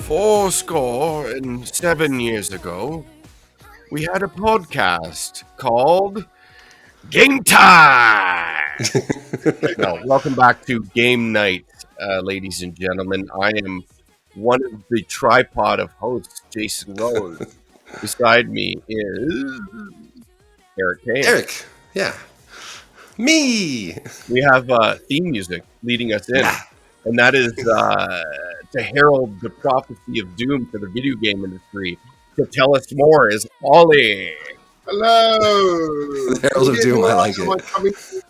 4 and 7 years ago, we had a podcast called Game Time. No, welcome back to Game Night, ladies and gentlemen. I am one of the tripod of hosts, Jason Rose. Beside me is Eric Kane. Eric, yeah. Me! We have theme music leading us in, and that is to herald the prophecy of doom for the video game industry. To tell us more is Ollie. Hello. Herald of Doom, I like it.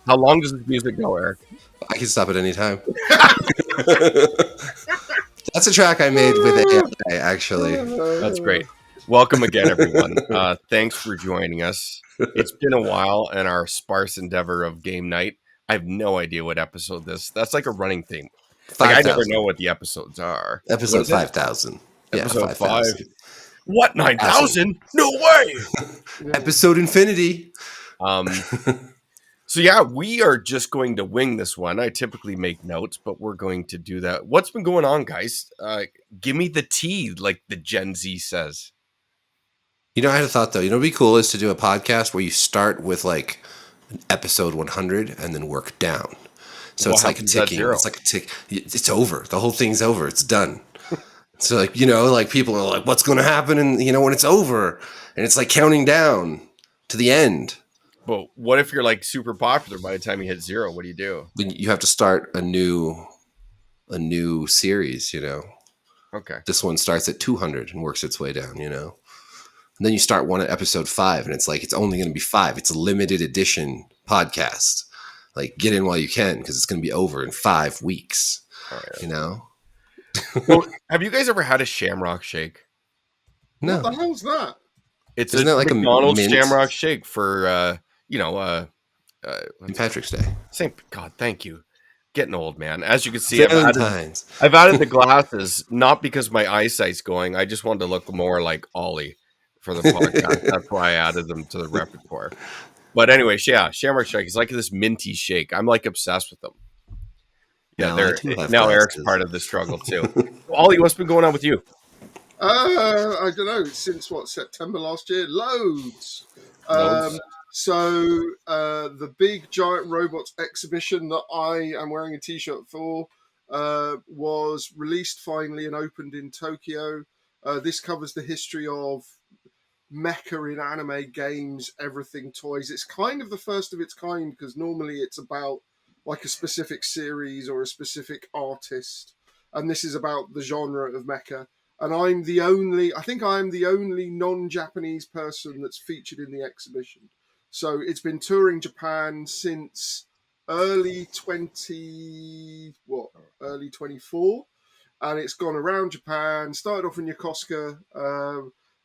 How long does this music go, Eric? I can stop at any time. That's a track I made with AI, actually. That's great. Welcome again, everyone. Thanks for joining us. It's been a while in our sparse endeavor of game night. I have no idea what episode that's like a running theme. Like, I never know what the episodes are. Episode 5,000. Episode 5. What, 9,000? No way! Episode infinity. So yeah, we are just going to wing this one. I typically make notes, but we're going to do that. What's been going on, guys? Give me the tea, like the Gen Z says. You know, I had a thought, though. You know what would be cool is to do a podcast where you start with, like, episode 100 and then work down. So it's like a ticking. It's like a tick. It's over. The whole thing's over. It's done. So, like, you know, like, people are like, what's going to happen? And, you know, when it's over. And it's like counting down to the end. But what if you're, like, super popular by the time you hit 0? What do you do? Then you have to start a new series, you know. Okay. This one starts at 200 and works its way down, you know. And then you start one at episode 5, and it's like, it's only going to be 5. It's a limited edition podcast. Like, get in while you can, because it's going to be over in 5 weeks, you know? Well, have you guys ever had a Shamrock Shake? No. What the hell's that? Isn't it like McDonald's Shamrock Shake for, St. Patrick's Day. God, thank you. Getting old, man. As you can see, I've Valentine's. added the glasses, not because my eyesight's going. I just wanted to look more like Ollie for the podcast. That's why I added them to the repertoire. But anyway, yeah, Shamrock Shake is like this minty shake. I'm like obsessed with them. Yeah, now Eric's part of the struggle too. Ollie, what's been going on with you? I don't know. Since September last year? Loads. So the big giant robots exhibition that I am wearing a t-shirt for was released finally and opened in Tokyo. This covers the history of mecha in anime, games, everything, toys. It's kind of the first of its kind because normally it's about like a specific series or a specific artist, and this is about the genre of mecha. And I am the only non-Japanese person that's featured in the exhibition. So it's been touring Japan since early 24, and it's gone around Japan. Started off in Yokosuka,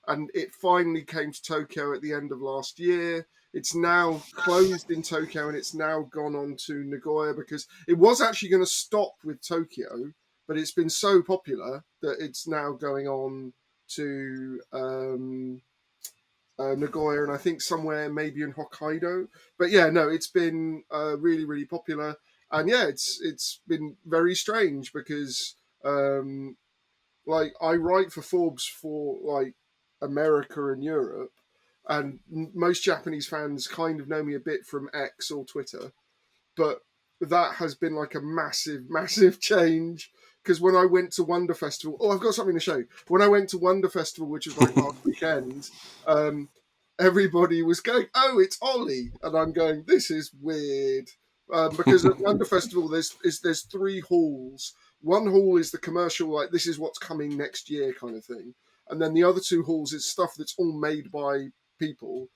and it finally came to Tokyo at the end of last year. It's now closed in Tokyo, and it's now gone on to Nagoya because it was actually going to stop with Tokyo, but it's been so popular that it's now going on to Nagoya, and I think somewhere maybe in Hokkaido. But yeah, no, it's been really, really popular. And yeah, it's been very strange because like I write for Forbes for like America and Europe, and most Japanese fans kind of know me a bit from X or Twitter, but that has been like a massive, massive change. Because when I went to Wonder Festival, I've got something to show you. When I went to Wonder Festival, which was like last weekend, everybody was going, "Oh, it's Ollie," and I'm going, "This is weird." Because at Wonder Festival, there's 3 halls. One hall is the commercial, like this is what's coming next year kind of thing, and then the other 2 halls is stuff that's all made by people,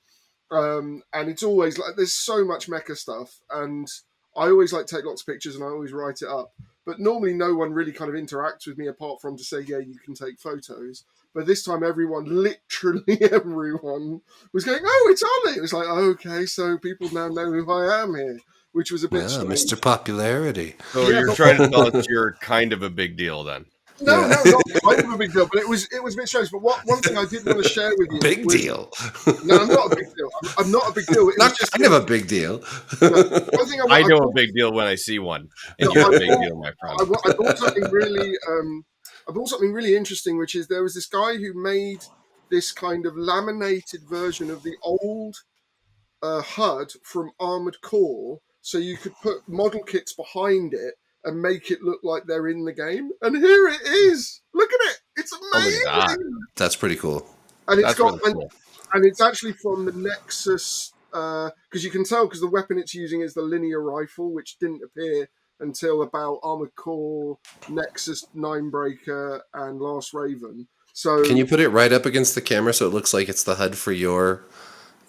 and it's always like there's so much mecha stuff, and I always like take lots of pictures and I always write it up. But normally no one really kind of interacts with me apart from to say, yeah, you can take photos. But this time literally everyone was going, "Oh, it's Ollie." It was like, oh, okay, so people now know who I am here, which was a bit strange. Mr. Popularity. So you're trying to tell us you're kind of a big deal then? No, not kind of a big deal, but it was a bit strange. But one thing I did want to share with you. Deal. No, I'm not a big deal. I'm not a big deal. Not just kind of a big deal. One thing I know a big deal when I see one, and you're a big deal, my friend. I bought something really I bought something really interesting, which is there was this guy who made this kind of laminated version of the old HUD from Armored Core, so you could put model kits behind it and make it look like they're in the game. And here it is. Look at it. It's amazing. That's pretty cool. And it's got really cool. And it's actually from the Nexus, because you can tell because the weapon it's using is the linear rifle, which didn't appear until about Armored Core, Nexus, Ninebreaker, and Last Raven. So can you put it right up against the camera so it looks like it's the HUD for your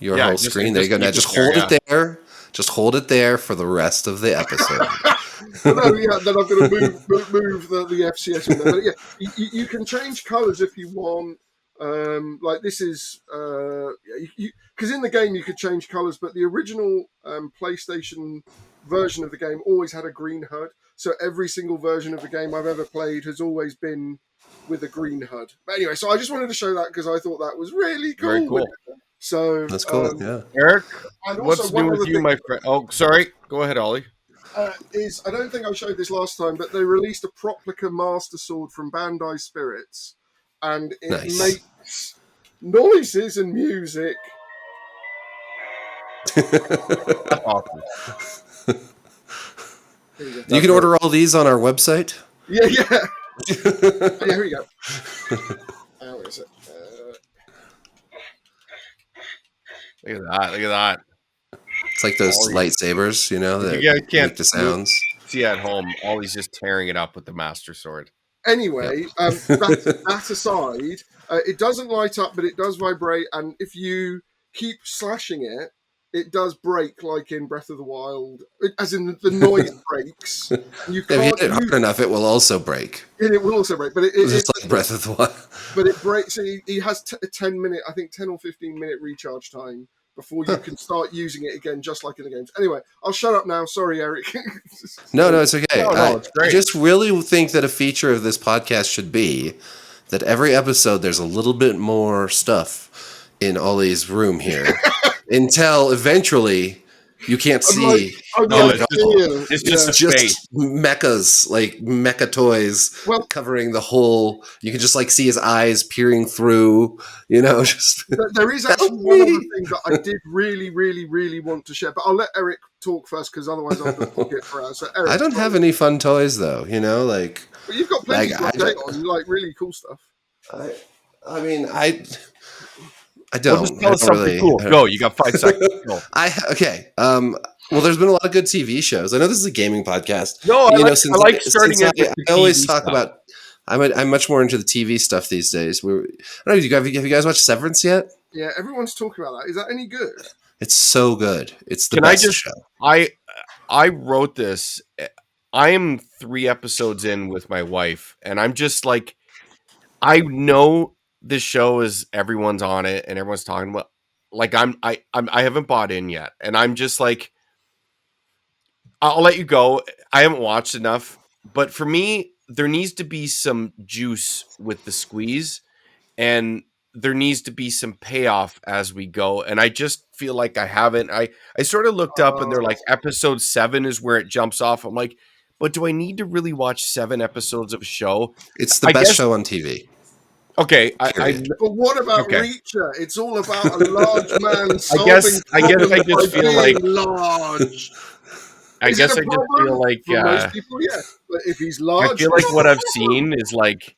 whole screen? There you go. Now just hold it there. Just hold it there for the rest of the episode. Then I'm going to move the FCS in there. But yeah, you can change colours if you want. Like this is because in the game you could change colours, but the original PlayStation version of the game always had a green HUD. So every single version of the game I've ever played has always been with a green HUD. But anyway, so I just wanted to show that because I thought that was really cool. Very cool. So that's cool. Yeah, Eric, what's new with you, my friend? Oh, sorry. Go ahead, Ollie. I don't think I showed this last time, but they released a Proplica Master Sword from Bandai Spirits, and it makes noises and music. That's awesome. You can order all these on our website. Yeah. Here we go. Where is it? Look at that. It's like those lightsabers, that you guys can't make the sounds. See at home, Ollie's just tearing it up with the Master Sword. Anyway, that aside, it doesn't light up, but it does vibrate, and if you keep slashing it, it does break, like in Breath of the Wild, as in the noise breaks. You can't if you hit it hard enough, it will also break. It will also break, but it's like Breath of the Wild. But it breaks. So he has a 10-minute, I think 10 or 15-minute recharge time before you can start using it again, just like in the games. Anyway, I'll shut up now. Sorry, Eric. No, it's okay. No, it's great. I just really think that a feature of this podcast should be that every episode there's a little bit more stuff in Ollie's room here until eventually you can't see. It's just mechas, like mecha toys covering the whole. You can just see his eyes peering through. Just there is actually one other thing that I did really, really, really want to share, but I'll let Eric talk first because otherwise I'll forget for hours. So Eric, I don't have any fun toys though. But you've got plenty to update on, really cool stuff. I mean, I don't. Well, just tell us something cool. Go. You got 5 seconds. Go. Okay. Well, there's been a lot of good TV shows. I know this is a gaming podcast. No, I like starting it. I always talk about. I'm much more into the TV stuff these days. I don't know. Have you guys watched Severance yet? Yeah, everyone's talking about that. Is that any good? It's so good. It's the best show. I wrote this. I am 3 episodes in with my wife, and I'm just like, I know this show is everyone's on it and everyone's talking about. Like I haven't bought in yet, and I'm just like, I'll let you go. I haven't watched enough, but for me, there needs to be some juice with the squeeze, and there needs to be some payoff as we go. And I just feel like I haven't. I sort of looked up, and they're like episode 7 is where it jumps off. I'm like, but do I need to really watch 7 episodes of a show? It's the best show on TV. Okay, but what about Reacher? It's all about a large man solving. I guess I just feel like large. I guess I just feel like for most people, yeah. But if he's large, I feel like what I've seen is like,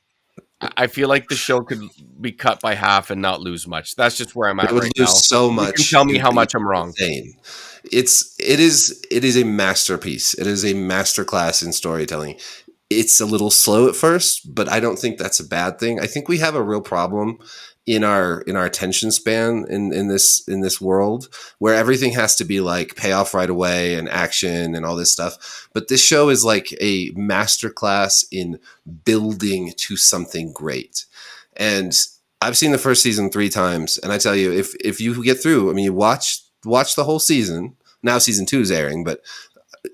I feel like the show could be cut by half and not lose much. That's just where I'm at. It would lose so much. You can tell me how much I'm wrong. Insane. It is a masterpiece. It is a masterclass in storytelling. It's a little slow at first, but I don't think that's a bad thing. I think we have a real problem in our attention span in this world where everything has to be like payoff right away and action and all this stuff. But this show is like a masterclass in building to something great. And I've seen the first season 3 times, and I tell you, if you get through, I mean, you watch the whole season. Now season 2 is airing, but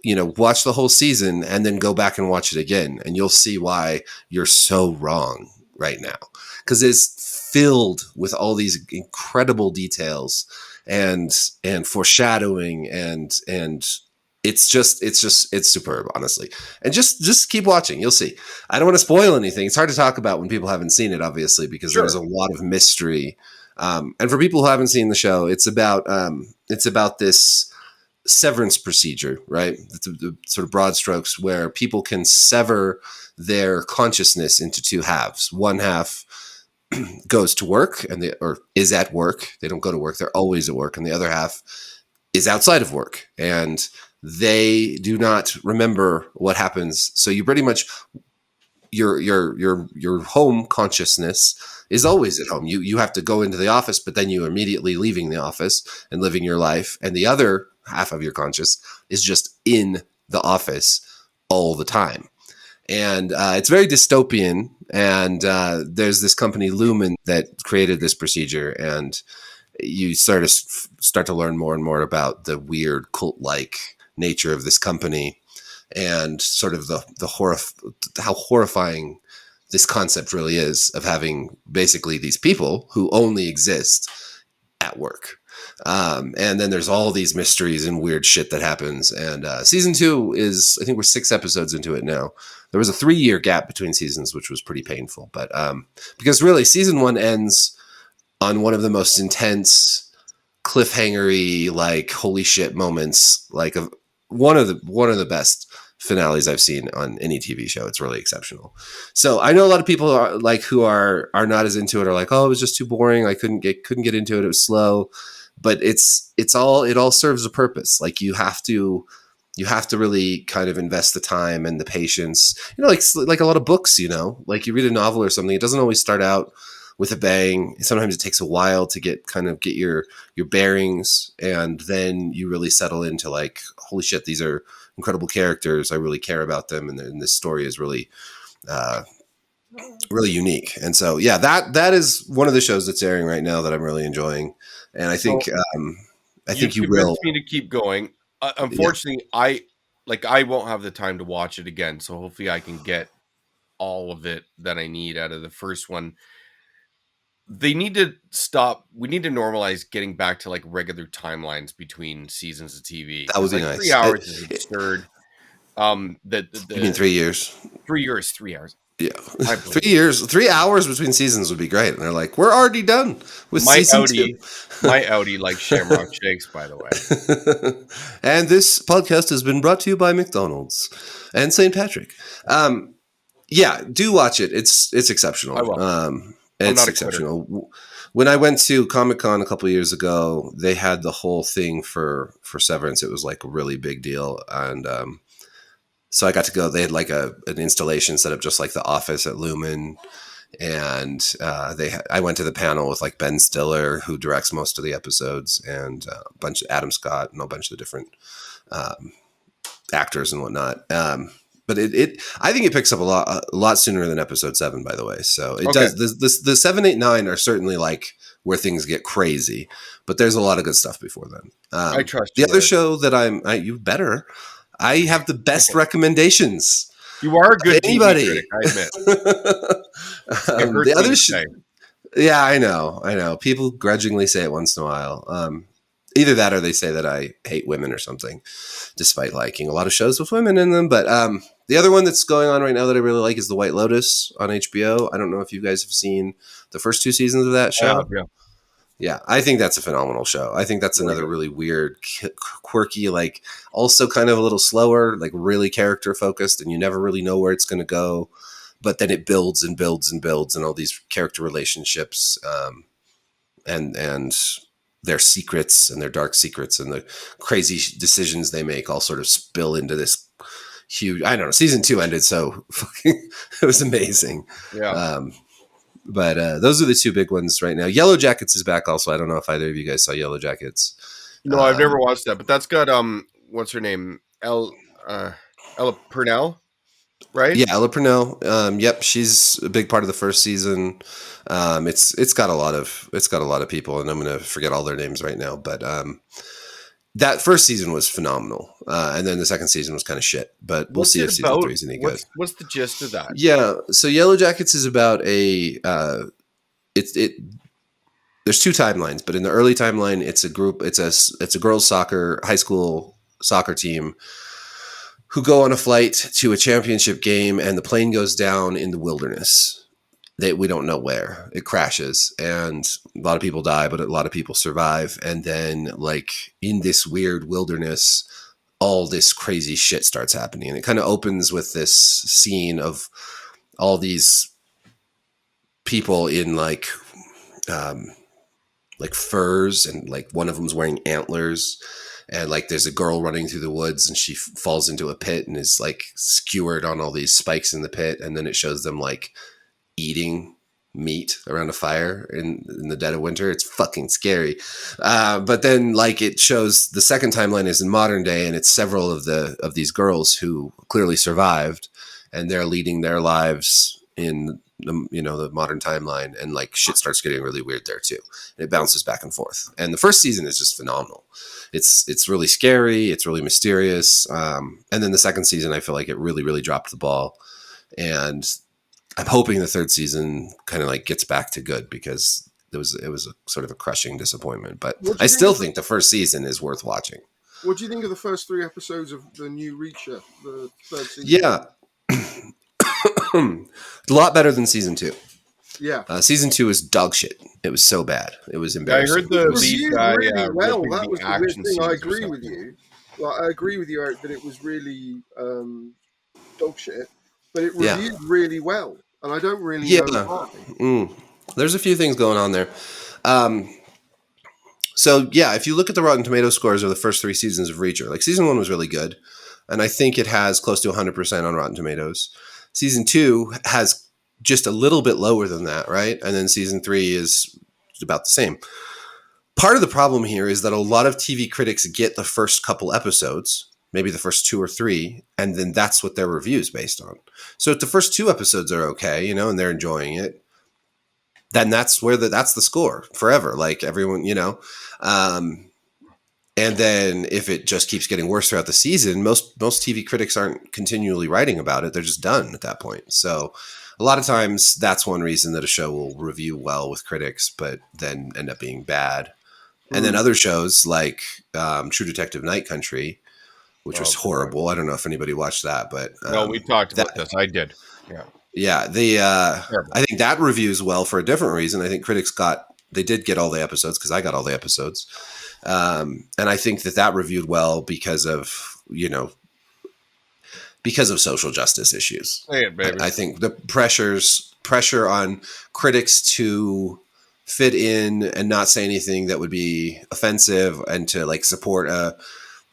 watch the whole season and then go back and watch it again, and you'll see why you're so wrong right now. Because it's filled with all these incredible details and foreshadowing, and it's superb, honestly. And just keep watching. You'll see. I don't want to spoil anything. It's hard to talk about when people haven't seen it, obviously, because there's a lot of mystery. And for people who haven't seen the show, it's about this severance procedure, right? The sort of broad strokes where people can sever their consciousness into two halves. One half goes to work or is at work. They don't go to work. They're always at work. And the other half is outside of work, and they do not remember what happens. So you pretty much your home consciousness is always at home. You have to go into the office, but then you're immediately leaving the office and living your life. And the other half of your conscious is just in the office all the time. And it's very dystopian. And there's this company, Lumen, that created this procedure. And you start to learn more and more about the weird cult-like nature of this company, and sort of how horrifying this concept really is of having basically these people who only exist at work. And then there's all these mysteries and weird shit that happens. And season 2 is, I think we're 6 episodes into it now. There was a 3-year gap between seasons, which was pretty painful. But because really season 1 ends on one of the most intense, cliffhangery, like holy shit moments, like one of the best finales I've seen on any TV show. It's really exceptional. So I know a lot of people are like who are not as into it, are like, oh, it was just too boring. I couldn't get into it. It was slow. But it all serves a purpose. Like you have to really kind of invest the time and the patience. Like a lot of books, like you read a novel or something, it doesn't always start out with a bang. Sometimes it takes a while to get your bearings, and then you really settle into like, holy shit, these are incredible characters. I really care about them, and this story is really, really unique. And so, yeah, that is one of the shows that's airing right now that I'm really enjoying, and I think you will. Me to keep going. Unfortunately, yeah. I won't have the time to watch it again, so hopefully I can get all of it that I need out of the first one. They need to stop. We need to normalize getting back to like regular timelines between seasons of TV. That would be nice. 3 hours is absurd. You mean 3 years? 3 years, 3 hours. Yeah, 3 years, 3 hours between seasons would be great. And they're like, we're already done with season 2. My Audi like Shamrock Shakes, by the way. And this podcast has been brought to you by McDonald's and St. Patrick. Yeah, do watch it. It's exceptional. I will. It's exceptional. When I went to Comic-Con a couple of years ago, they had the whole thing for Severance. It was like a really big deal. And so I got to go. They had like an installation set up just like the office at Lumen. And I went to the panel with like Ben Stiller, who directs most of the episodes, and a bunch of Adam Scott and a bunch of different actors and whatnot. But I think it picks up a lot sooner than episode 7, by the way. So it does. The 7, 8, 9 are certainly like where things get crazy, but there's a lot of good stuff before then. I trust the other show that you better. I have the best recommendations. You are a good anybody. TV critic, I admit. The other show. Yeah, I know. People grudgingly say it once in a while. Either that or they say that I hate women or something, despite liking a lot of shows with women in them. But the other one that's going on right now that I really like is The White Lotus on HBO. I don't know if you guys have seen the first 2 seasons of that show. Yeah, I think that's a phenomenal show. I think that's another really weird, quirky, like also kind of a little slower, like really character focused, and you never really know where it's going to go. But then it builds and builds and builds, and all these character relationships and their secrets and their dark secrets and the crazy decisions they make all sort of spill into this huge, I don't know, season 2 ended so fucking, it was amazing. Yeah. But those are the 2 big ones right now. Yellow Jackets is back also. I don't know if either of you guys saw Yellow Jackets. No, I've never watched that, but that's got, what's her name? Ella Purnell, right? Yeah, Ella Purnell. Yep, she's a big part of the first season. It's got a lot of people, and I'm going to forget all their names right now. But that first season was phenomenal, and then the second season was kind of shit. But we'll see if season 3 is any good. What's the gist of that? Yeah, so Yellow Jackets is about there's 2 timelines, but in the early timeline, it's a girls' soccer high school soccer team who go on a flight to a championship game, and the plane goes down in the wilderness. We don't know where. It crashes, and a lot of people die, but a lot of people survive. And then, like, in this weird wilderness, all this crazy shit starts happening. And it kind of opens with this scene of all these people in like furs, and like one of them's wearing antlers, and like there's a girl running through the woods, and she falls into a pit and is like skewered on all these spikes in the pit. And then it shows them like eating meat around a fire in the dead of winter. It's fucking scary. But then like it shows the second timeline is in modern day, and it's several of these girls who clearly survived, and they're leading their lives in the modern timeline, and like shit starts getting really weird there too. And it bounces back and forth. And the first season is just phenomenal. It's really scary. It's really mysterious. And then the second season, I feel like it really, really dropped the ball. And I'm hoping the third season kind of like gets back to good, because it was a sort of a crushing disappointment. But I still think the first season is worth watching. What do you think of the first 3 episodes of the new Reacher, the third season? Yeah. A lot better than season 2. Yeah. Season 2 was dog shit. It was so bad. It was embarrassing. I heard the lead guy really well. That the was the weird thing. I agree or with you. Like, I agree with you, Eric, that it was really dog shit, but it reviewed really well, and I don't really know why. There's a few things going on there. So yeah, if you look at the Rotten Tomato scores of the first 3 seasons of Reacher, like season 1 was really good, and I think it has close to 100% on Rotten Tomatoes. Season 2 has just a little bit lower than that, right? And then season 3 is about the same. Part of the problem here is that a lot of TV critics get the first couple episodes, maybe the first 2 or 3, and then that's what their review's based on. So if the first 2 episodes are okay, and they're enjoying it, then that's the score forever. Like everyone, and then if it just keeps getting worse throughout the season, most TV critics aren't continually writing about it. They're just done at that point. So a lot of times that's one reason that a show will review well with critics, but then end up being bad. And then other shows like True Detective Night Country, which was horrible. I don't know if anybody watched that, but no, we talked about this. I did. Yeah. I think that reviews well for a different reason. I think critics did get all the episodes, because I got all the episodes. And I think that reviewed well because of social justice issues. I think the pressure on critics to fit in and not say anything that would be offensive, and to like support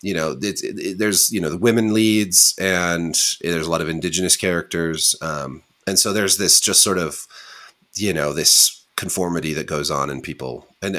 there's the women leads, and there's a lot of indigenous characters. And so there's this just sort of, this conformity that goes on in people, and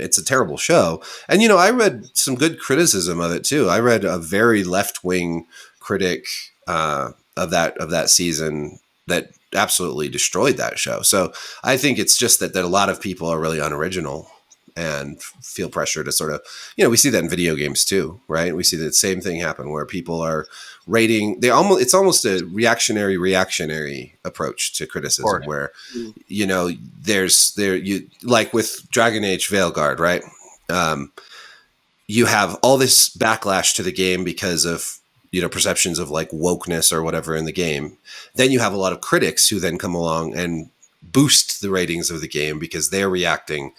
it's a terrible show. And I read some good criticism of it too. I read a very left-wing critic of that season that absolutely destroyed that show. So I think it's just that a lot of people are really unoriginal and feel pressure to sort of, we see that in video games too, right? We see the same thing happen where people are rating. It's almost a reactionary approach to criticism, where, like with Dragon Age Veilguard, right? You have all this backlash to the game because of, perceptions of like wokeness or whatever in the game. Then you have a lot of critics who then come along and boost the ratings of the game because they're reacting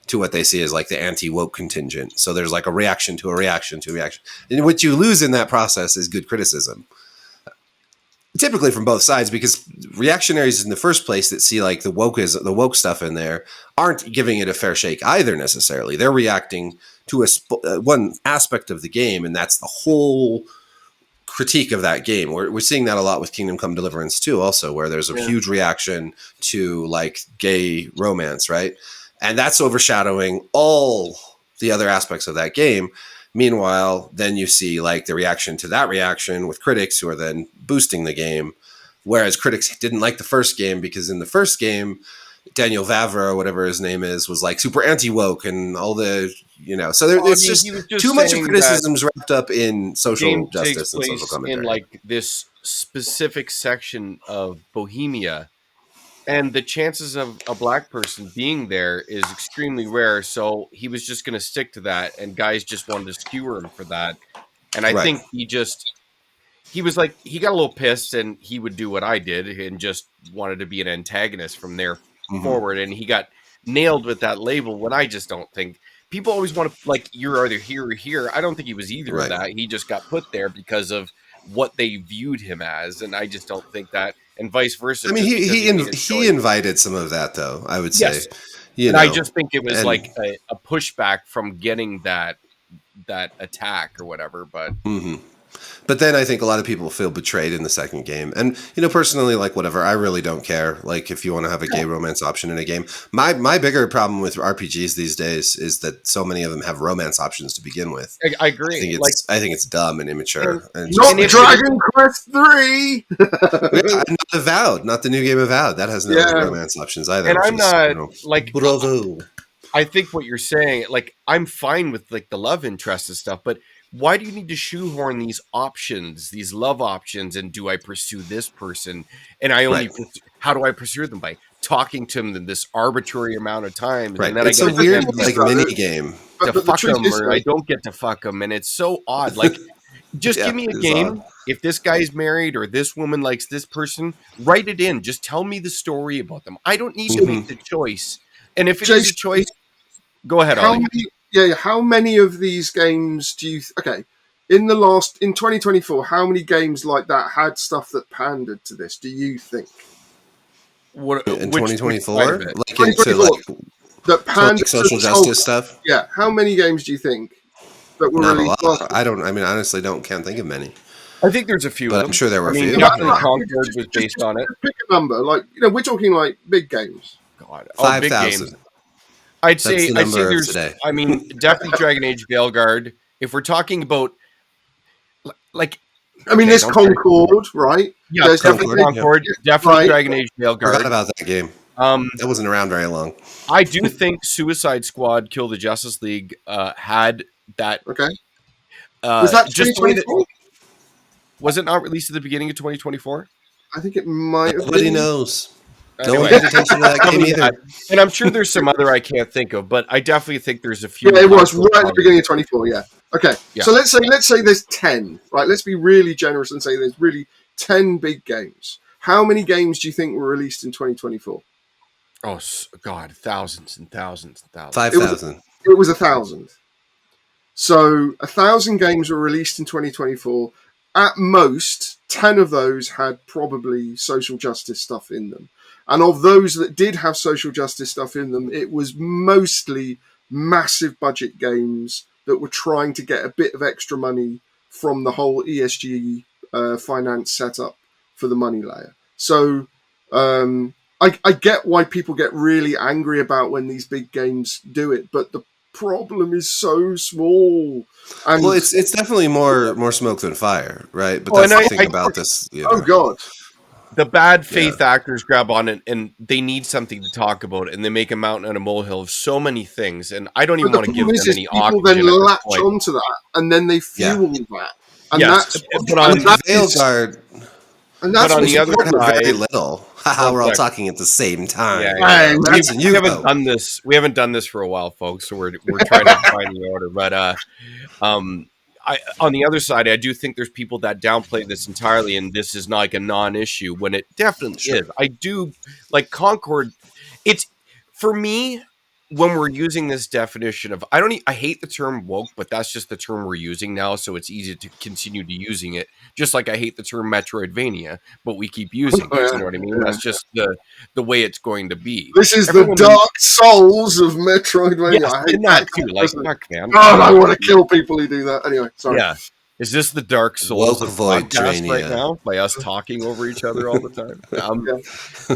to what they see as like the anti-woke contingent. So there's like a reaction to a reaction to a reaction. And what you lose in that process is good criticism. Typically from both sides, because reactionaries in the first place that see like the woke stuff in there aren't giving it a fair shake either necessarily. They're reacting to one aspect of the game, and that's the whole critique of that game. We're seeing that a lot with Kingdom Come Deliverance too, also, where there's a huge reaction to like gay romance, right? And that's overshadowing all the other aspects of that game. Meanwhile, then you see like the reaction to that reaction with critics who are then boosting the game. Whereas critics didn't like the first game because in the first game, Daniel Vavra or whatever his name is was like super anti-woke and all the, so it's just too much of criticisms wrapped up in social justice and social commentary. In like this specific section of Bohemia. And the chances of a black person being there is extremely rare. So he was just going to stick to that. And guys just wanted to skewer him for that. And I think he was like, he got a little pissed, and he would do what I did and just wanted to be an antagonist from there forward. And he got nailed with that label when I just don't think people always want to, like, you're either here or here. I don't think he was either of that. He just got put there because of what they viewed him as. And I just don't think that, and vice versa. I mean, he invited some of that, though, I would say. Yes. And I just think it was like a pushback from getting that attack or whatever. But But then I think a lot of people feel betrayed in the second game. And, personally, like, whatever, I really don't care. Like, if you want to have a gay romance option in a game. My bigger problem with RPGs these days is that so many of them have romance options to begin with. I agree. I think it's dumb and immature. Not Dragon Quest 3! Not Avowed, not the new game Avowed. That has no romance options either. And I'm not, like... Bravo. I think what you're saying, like, I'm fine with, like, the love interest and stuff, but why do you need to shoehorn these options, these love options, and do I pursue this person? And I only, how do I pursue them? By talking to them this arbitrary amount of time. Right. And then it's a weird, like, mini game. To fuck them, or I don't get to fuck them. And it's so odd. Like, just give me a game. Odd. If this guy's married or this woman likes this person, write it in. Just tell me the story about them. I don't need to make the choice. And if it is a choice, go ahead, Ollie. How many of these games do you... in 2024, how many games like that had stuff that pandered to this, do you think? What, in 2024? Like into, like, that pandered like social justice stuff? Yeah. How many games do you think that were released? Honestly can't think of many. I think there's a few. But I'm sure there were a few. Definitely Concord was based on it. Pick a number. Like, we're talking like big games. God. 5,000. I'd say there's, definitely Dragon Age Veilguard. If we're talking about, like, there's Concord, right? Yeah, there's Concord. Definitely Dragon Age Veilguard. Forgot about that game. That wasn't around very long. I do think Suicide Squad: Kill the Justice League had that. Okay. Was that 2024? Was it not released at the beginning of 2024? I think it might have been. Nobody knows. No one pays attention to that game either. And I'm sure there's some other I can't think of, but I definitely think there's a few. Yeah, it was right at the beginning of 24, yeah. Okay, so let's say there's 10, right? Let's be really generous and say there's really 10 big games. How many games do you think were released in 2024? Oh, God, thousands and thousands and thousands. 5,000. It was 1,000. So 1,000 games were released in 2024. At most, 10 of those had probably social justice stuff in them. And of those that did have social justice stuff in them, it was mostly massive budget games that were trying to get a bit of extra money from the whole ESG finance setup for the money layer. So I get why people get really angry about when these big games do it, but the problem is so small. And well, it's definitely more smoke than fire, right? But that's the thing about this. Oh, God. The bad faith actors grab on it, and they need something to talk about, and they make a mountain out of a molehill of so many things, and I don't even want to give them any oxygen. People then latch onto that, and then they fuel that. And that's Veilguard. And that's on the other side, very little. We're all talking at the same time. Yeah. We haven't done this. We haven't done this for a while, folks. So we're trying to find the order. But on the other side, I do think there's people that downplay this entirely, and this is not like a non-issue when it definitely is. I do like Concord. It's for me when we're using this definition of I hate the term woke, but that's just the term we're using now, so it's easy to continue to using it. Just like I hate the term Metroidvania, but we keep using it. You know what I mean? That's just the way it's going to be. This is the Dark Souls of Metroidvania. Yes, I hate that too. Like, fuck, man. God, I want to kill people who do that. Anyway, sorry. Yeah. Is this the Dark Souls of podcast right now? By us talking over each other all the time?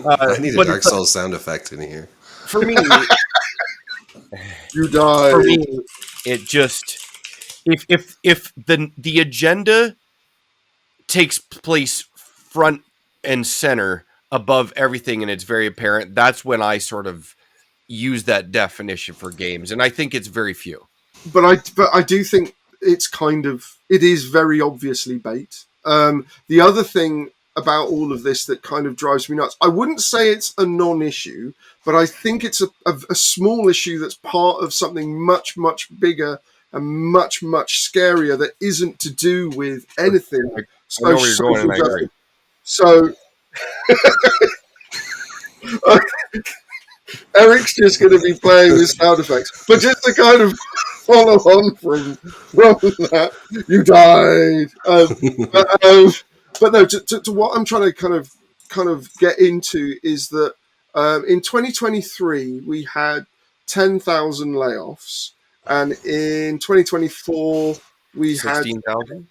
I need a Dark Souls sound effect in here. For me, you die. For me, it just if the agenda takes place front and center above everything, and it's very apparent, that's when I sort of use that definition for games, and I think it's very few. But I do think it is very obviously bait. The other thing about all of this that kind of drives me nuts, I wouldn't say it's a non-issue, but I think it's a small issue that's part of something much, much bigger and much, much scarier that isn't to do with anything I know where you're going, social and I agree. So Eric's just going to be playing with sound effects, but just to kind of follow on from that, you died. But no, to what I'm trying to kind of get into is that in 2023 we had 10,000 layoffs, and in 2024 we had 16,000?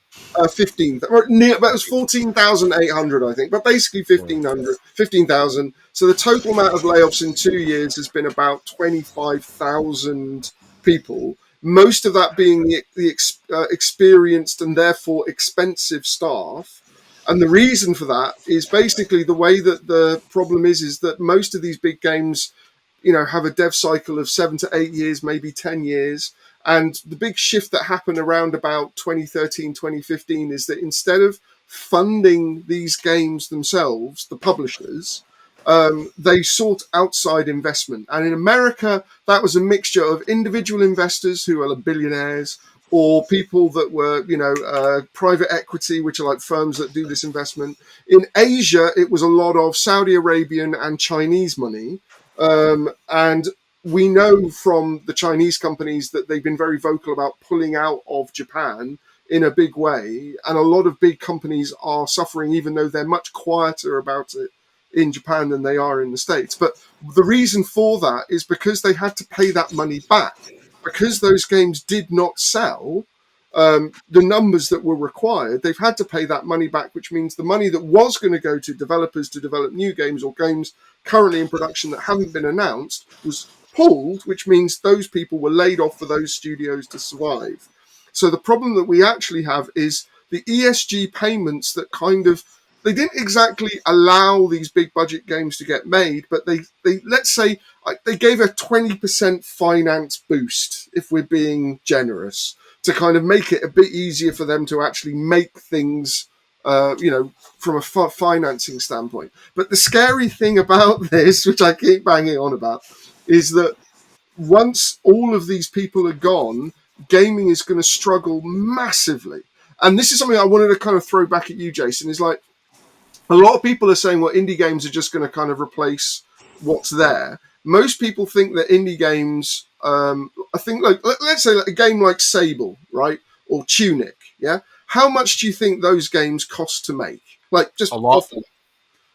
15, or near, but it was 14,800, I think, but basically 15,000. So the total amount of layoffs in 2 years has been about 25,000 people. Most of that being the experienced and therefore expensive staff. And the reason for that is basically the way that the problem is that most of these big games, have a dev cycle of 7 to 8 years, maybe 10 years. And the big shift that happened around about 2013, 2015 is that instead of funding these games themselves, the publishers, they sought outside investment. And in America, that was a mixture of individual investors who are billionaires, or people that were, private equity, which are like firms that do this investment. In Asia, it was a lot of Saudi Arabian and Chinese money. And we know from the Chinese companies that they've been very vocal about pulling out of Japan in a big way. And a lot of big companies are suffering, even though they're much quieter about it in Japan than they are in the States. But the reason for that is because they had to pay that money back. Because those games did not sell the numbers that were required, they've had to pay that money back, which means the money that was going to go to developers to develop new games or games currently in production that haven't been announced was pulled, which means those people were laid off for those studios to survive. So the problem that we actually have is the ESG payments that they didn't exactly allow these big budget games to get made, but they let's say they gave a 20% finance boost, if we're being generous, to kind of make it a bit easier for them to actually make things, from a financing standpoint. But the scary thing about this, which I keep banging on about, is that once all of these people are gone, gaming is going to struggle massively. And this is something I wanted to kind of throw back at you, Jason, is like, a lot of people are saying, well, indie games are just going to kind of replace what's there. Most people think that indie games, I think, like, let's say like a game like Sable, right? Or Tunic, yeah? How much do you think those games cost to make? Like, just a lot, often.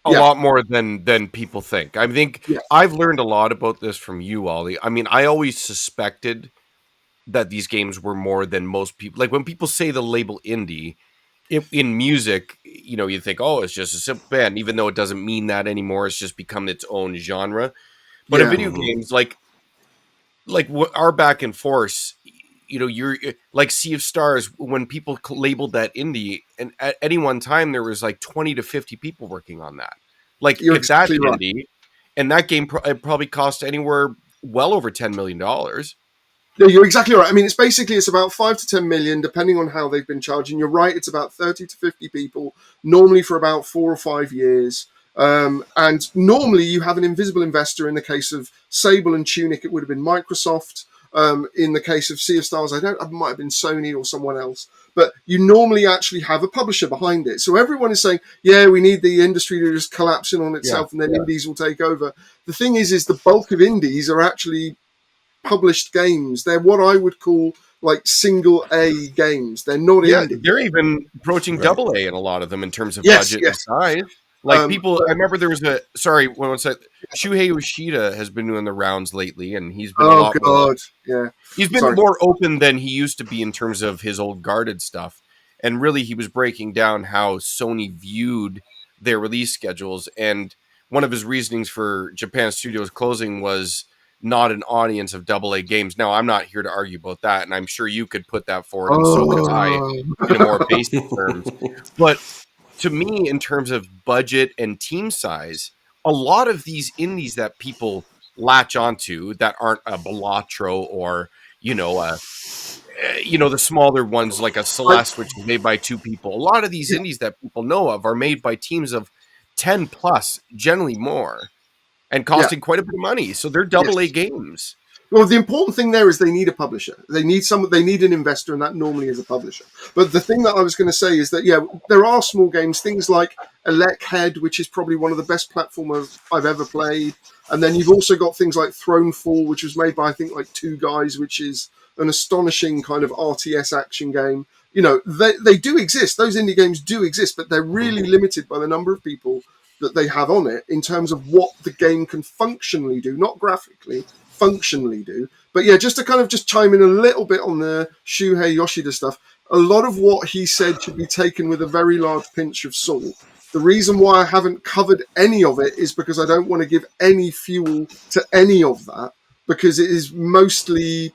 a lot more than people think. I think Yeah. I've learned a lot about this from you, Ollie. I mean, I always suspected that these games were more than most people. Like when people say the label indie, in music, you think, oh, it's just a simple band, even though it doesn't mean that anymore. It's just become its own genre. But in Yeah. video games, like our back and forth, you're like Sea of Stars. When people labeled that indie, and at any one time there was like 20 to 50 people working on that. Like You're if that's exactly right. indie, and that game probably cost anywhere well over $10 million. No, you're exactly right. I mean, it's about 5 to 10 million, depending on how they've been charging. You're right. It's about 30 to 50 people, normally for about 4 or 5 years. And normally you have an invisible investor. In the case of Sable and Tunic, it would have been Microsoft. In the case of Sea of Stars, it might have been Sony or someone else. But you normally actually have a publisher behind it. So everyone is saying, yeah, we need the industry to just collapse in on itself, and then indies will take over. The thing is the bulk of indies are actually published games. They're what I would call like single A games. They're not indie. They're even approaching double A in a lot of them in terms of Yes, budget and size. Like people, but, I remember there was one sec. Shuhei Yoshida has been doing the rounds lately, and he's been he's been more open than he used to be in terms of his old guarded stuff. And really, he was breaking down how Sony viewed their release schedules. And one of his reasonings for Japan studios closing was not an audience of double A games. Now, I'm not here to argue about that, and I'm sure you could put that forward, and so could I, in a more basic terms. But to me, in terms of budget and team size, a lot of these indies that people latch onto that aren't a Balatro or, the smaller ones like a Celeste, which is made by 2 people. A lot of these indies that people know of are made by teams of 10 plus, generally more, and costing quite a bit of money. So they're double A games. Well, the important thing there is they need a publisher. They need an investor, and that normally is a publisher. But the thing that I was going to say is that, yeah, there are small games, things like Elec Head, which is probably one of the best platformers I've ever played. And then you've also got things like Thronefall, which was made by, I think, like two guys, which is an astonishing kind of RTS action game. You know, they do exist. Those indie games do exist, but they're really limited by the number of people that they have on it in terms of what the game can functionally do, not graphically, functionally do. But yeah, just to kind of just chime in a little bit on the Shuhei Yoshida stuff, a lot of what he said should be taken with a very large pinch of salt. The reason why I haven't covered any of it is because I don't want to give any fuel to any of that, because it is mostly,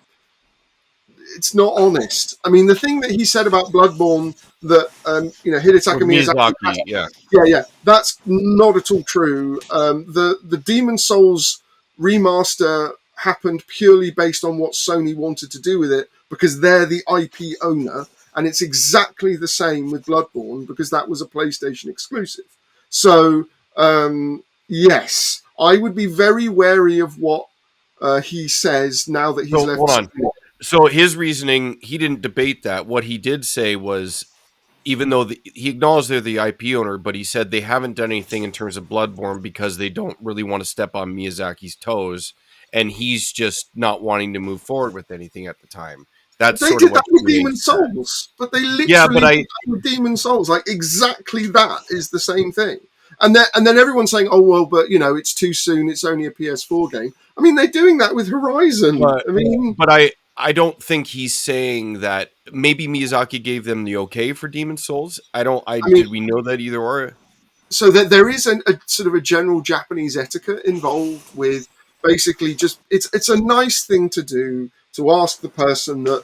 it's not honest. I mean, the thing that he said about Bloodborne, that Hidetaka Miyazaki, yeah, that's not at all true. The Demon Souls remaster happened purely based on what Sony wanted to do with it, because they're the IP owner, and it's exactly the same with Bloodborne because that was a PlayStation exclusive. So yes, I would be very wary of what he says now that he's left. Hold on. So his reasoning, he didn't debate that. What he did say was, even though he acknowledged they're the IP owner, but he said they haven't done anything in terms of Bloodborne because they don't really want to step on Miyazaki's toes, and he's just not wanting to move forward with anything at the time. That's they sort did of what that with Demon Souls, but they literally did that with Demon Souls. Like, exactly that is the same thing. And then everyone's saying, "Oh well, but it's too soon. It's only a PS4 game." I mean, they're doing that with Horizon. But I don't think he's saying that. Maybe Miyazaki gave them the okay for Demon Souls. Did we know that either or? So that there is a sort of a general Japanese etiquette involved with basically just it's a nice thing to do to ask the person that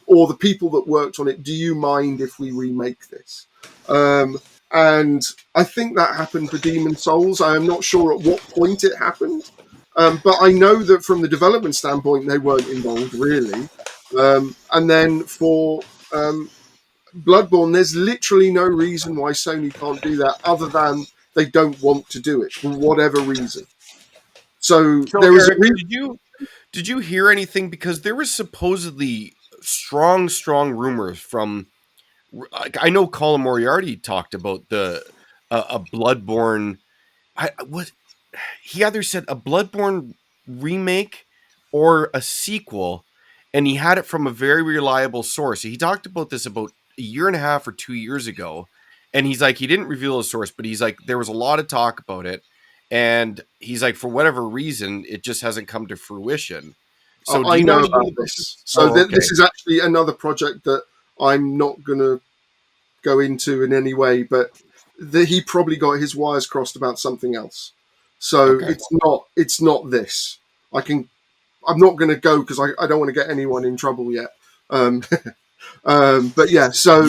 or the people that worked on it, do you mind if we remake this? And I think that happened for Demon Souls. I am not sure at what point it happened, but I know that from the development standpoint, they weren't involved really. And then for Bloodborne, there's literally no reason why Sony can't do that other than they don't want to do it for whatever reason. So there was Eric, did you hear anything? Because there was supposedly strong rumors from. I know Colin Moriarty talked about a Bloodborne. He either said a Bloodborne remake or a sequel, and he had it from a very reliable source. He talked about this about a year and a half or 2 years ago, and he's like, he didn't reveal his source, but he's like, there was a lot of talk about it, and he's like, for whatever reason, it just hasn't come to fruition. So I know about this. So this is actually another project that I'm not going to go into in any way, but he probably got his wires crossed about something else. So it's not this. I'm not going to go because I don't want to get anyone in trouble yet. But yeah, so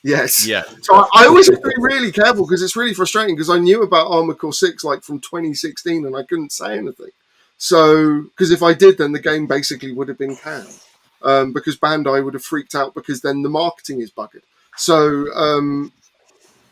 yes. So I always have to be really careful because it's really frustrating because I knew about Armored Core 6 like from 2016 and I couldn't say anything. So because if I did, then the game basically would have been canned because Bandai would have freaked out because then the marketing is buggered. So,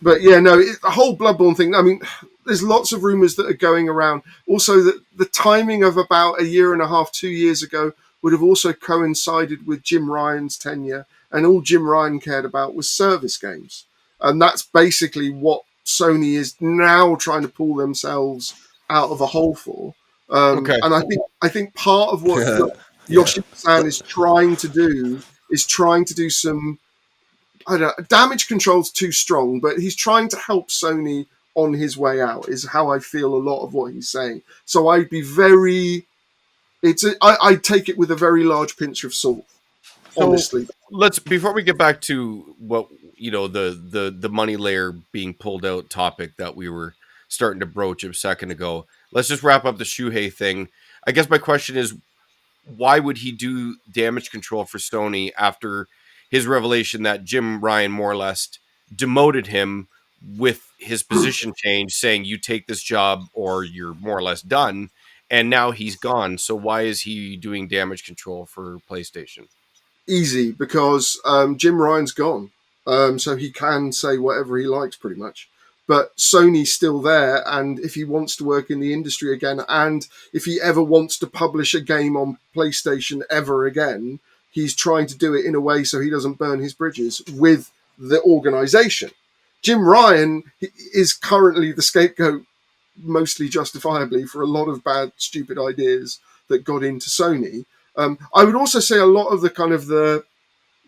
but yeah, no, the whole Bloodborne thing. I mean, there's lots of rumors that are going around. Also, that the timing of about a year and a half, 2 years ago would have also coincided with Jim Ryan's tenure, and all Jim Ryan cared about was service games, and that's basically what Sony is now trying to pull themselves out of a hole for. And I think part of what Yoshida-san is trying to do some. I don't know, damage control's too strong, but he's trying to help Sony on his way out, is how I feel a lot of what he's saying. So I'd be very. I take it with a very large pinch of salt. So honestly, before we get back to what the money layer being pulled out topic that we were starting to broach a second ago, let's just wrap up the Shuhei thing. I guess my question is, why would he do damage control for Sony after his revelation that Jim Ryan more or less demoted him with his position change, saying you take this job or you're more or less done, and now he's gone. So why is he doing damage control for PlayStation? Easy, because Jim Ryan's gone. So he can say whatever he likes, pretty much. but Sony's still there, and if he wants to work in the industry again, and if he ever wants to publish a game on PlayStation ever again, he's trying to do it in a way so he doesn't burn his bridges with the organization. Jim Ryan is currently the scapegoat, mostly justifiably, for a lot of bad, stupid ideas that got into Sony. I would also say a lot of the kind of the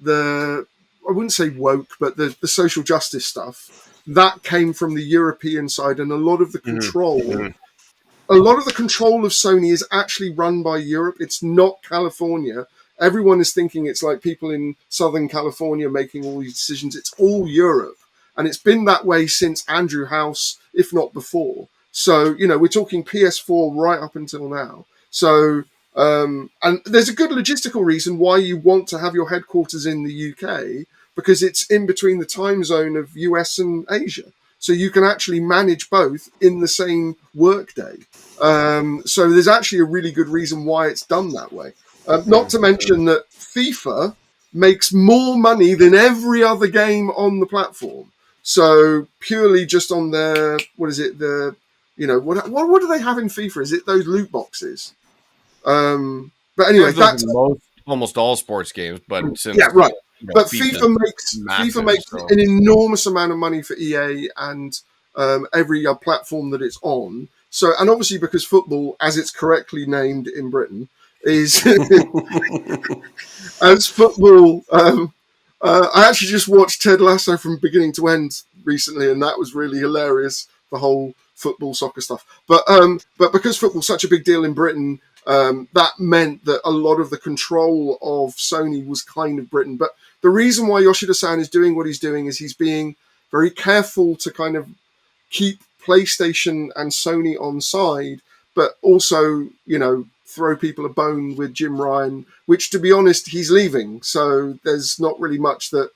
I wouldn't say woke, but the social justice stuff that came from the European side, and a lot of the control. A lot of the control of Sony is actually run by Europe. It's not California. Everyone is thinking it's like people in Southern California making all these decisions. It's all Europe. And it's been that way since Andrew House, if not before. So, we're talking PS4 right up until now. So, and there's a good logistical reason why you want to have your headquarters in the UK, because it's in between the time zone of US and Asia. So you can actually manage both in the same workday. So there's actually a really good reason why it's done that way. Not to mention that FIFA makes more money than every other game on the platform. So purely just on their, what is it? What do they have in FIFA? Is it those loot boxes? But anyway, that's almost all sports games. But since, yeah, right. But FIFA makes an enormous amount of money for EA and every platform that it's on. So, and obviously because football, as it's correctly named in Britain, is as football. I actually just watched Ted Lasso from beginning to end recently, and that was really hilarious. The whole football soccer stuff, but because football's such a big deal in Britain, that meant that a lot of the control of Sony was kind of Britain. But the reason why Yoshida-san is doing what he's doing is he's being very careful to kind of keep PlayStation and Sony on side, but also, throw people a bone with Jim Ryan, which, to be honest, he's leaving. So there's not really much that,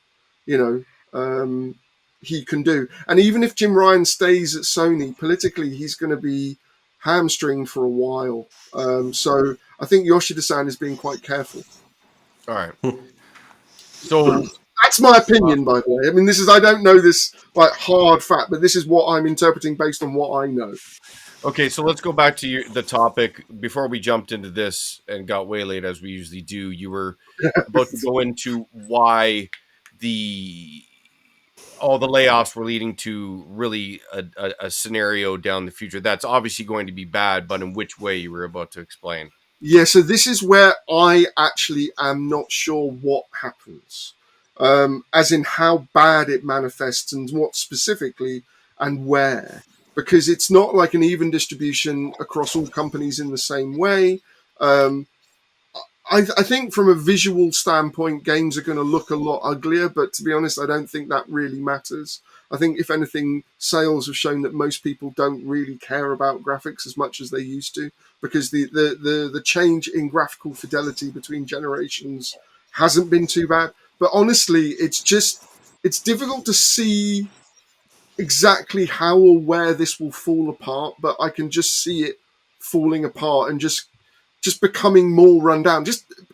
he can do. And even if Jim Ryan stays at Sony, politically, he's going to be hamstringed for a while. So I think Yoshida-san is being quite careful. All right. So that's my opinion, by the way. I mean, I don't know this like hard fact, but this is what I'm interpreting based on what I know. Okay, so let's go back to the topic. Before we jumped into this and got way late, as we usually do, you were about to go into why all the layoffs were leading to really a scenario down the future. That's obviously going to be bad, but in which way you were about to explain. Yeah, so this is where I actually am not sure what happens, as in how bad it manifests and what specifically and where. Because it's not like an even distribution across all companies in the same way. I think from a visual standpoint, games are going to look a lot uglier, but to be honest, I don't think that really matters. I think, if anything, sales have shown that most people don't really care about graphics as much as they used to, because the change in graphical fidelity between generations hasn't been too bad. But honestly, it's difficult to see exactly how or where this will fall apart, but I can just see it falling apart and just becoming more run down.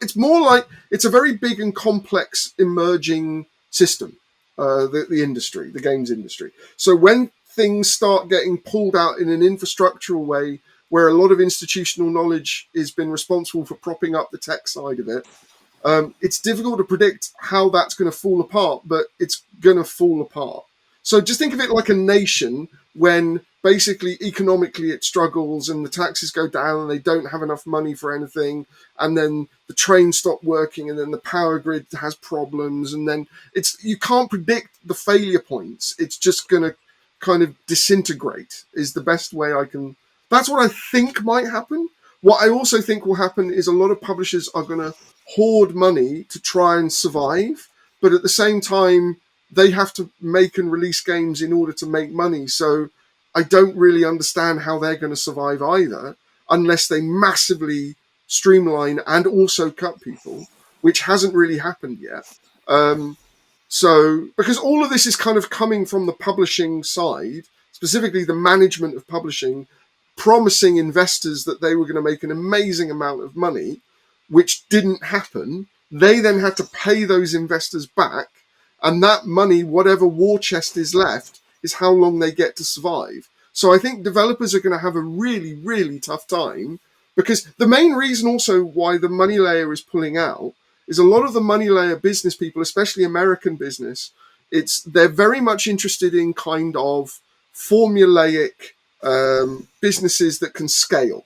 It's more like it's a very big and complex emerging system, the industry, the games industry. So when things start getting pulled out in an infrastructural way where a lot of institutional knowledge has been responsible for propping up the tech side of it, it's difficult to predict how that's going to fall apart, but it's going to fall apart. So just think of it like a nation when basically economically it struggles and the taxes go down and they don't have enough money for anything, and then the trains stop working and then the power grid has problems, and then you can't predict the failure points. It's just going to kind of disintegrate is the best way I can. That's what I think might happen. What I also think will happen is a lot of publishers are going to hoard money to try and survive, but at the same time, they have to make and release games in order to make money. So I don't really understand how they're going to survive either, unless they massively streamline and also cut people, which hasn't really happened yet. So because all of this is kind of coming from the publishing side, specifically the management of publishing, promising investors that they were going to make an amazing amount of money, which didn't happen. They then had to pay those investors back. And that money, whatever war chest is left, is how long they get to survive. So I think developers are going to have a really, really tough time, because the main reason also why the money layer is pulling out is a lot of the money layer business people, especially American business, they're very much interested in kind of formulaic businesses that can scale.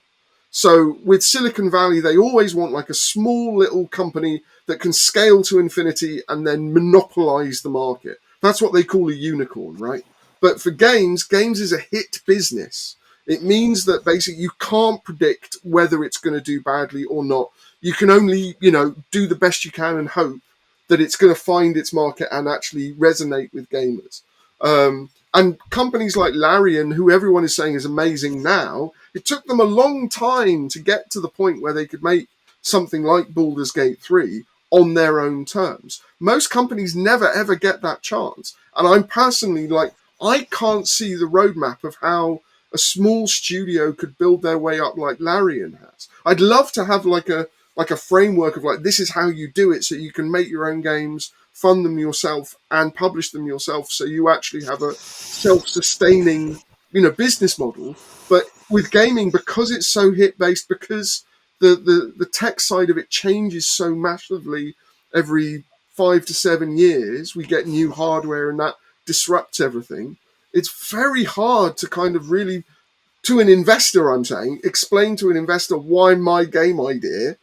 So with Silicon Valley, they always want like a small little company that can scale to infinity and then monopolize the market. That's what they call a unicorn, right? But for games is a hit business. It means that basically you can't predict whether it's going to do badly or not. You can only, do the best you can and hope that it's going to find its market and actually resonate with gamers. And companies like Larian, who everyone is saying is amazing now, it took them a long time to get to the point where they could make something like Baldur's Gate 3 on their own terms. Most companies never ever get that chance. And I'm personally like, I can't see the roadmap of how a small studio could build their way up like Larian has. I'd love to have like a framework of like, this is how you do it, so you can make your own games, fund them yourself, and publish them yourself, so you actually have a self-sustaining, business model. But with gaming, because it's so hit-based, because the tech side of it changes so massively every 5 to 7 years, we get new hardware and that disrupts everything. It's very hard to kind of really, to an investor, I'm saying, explain to an investor why my game idea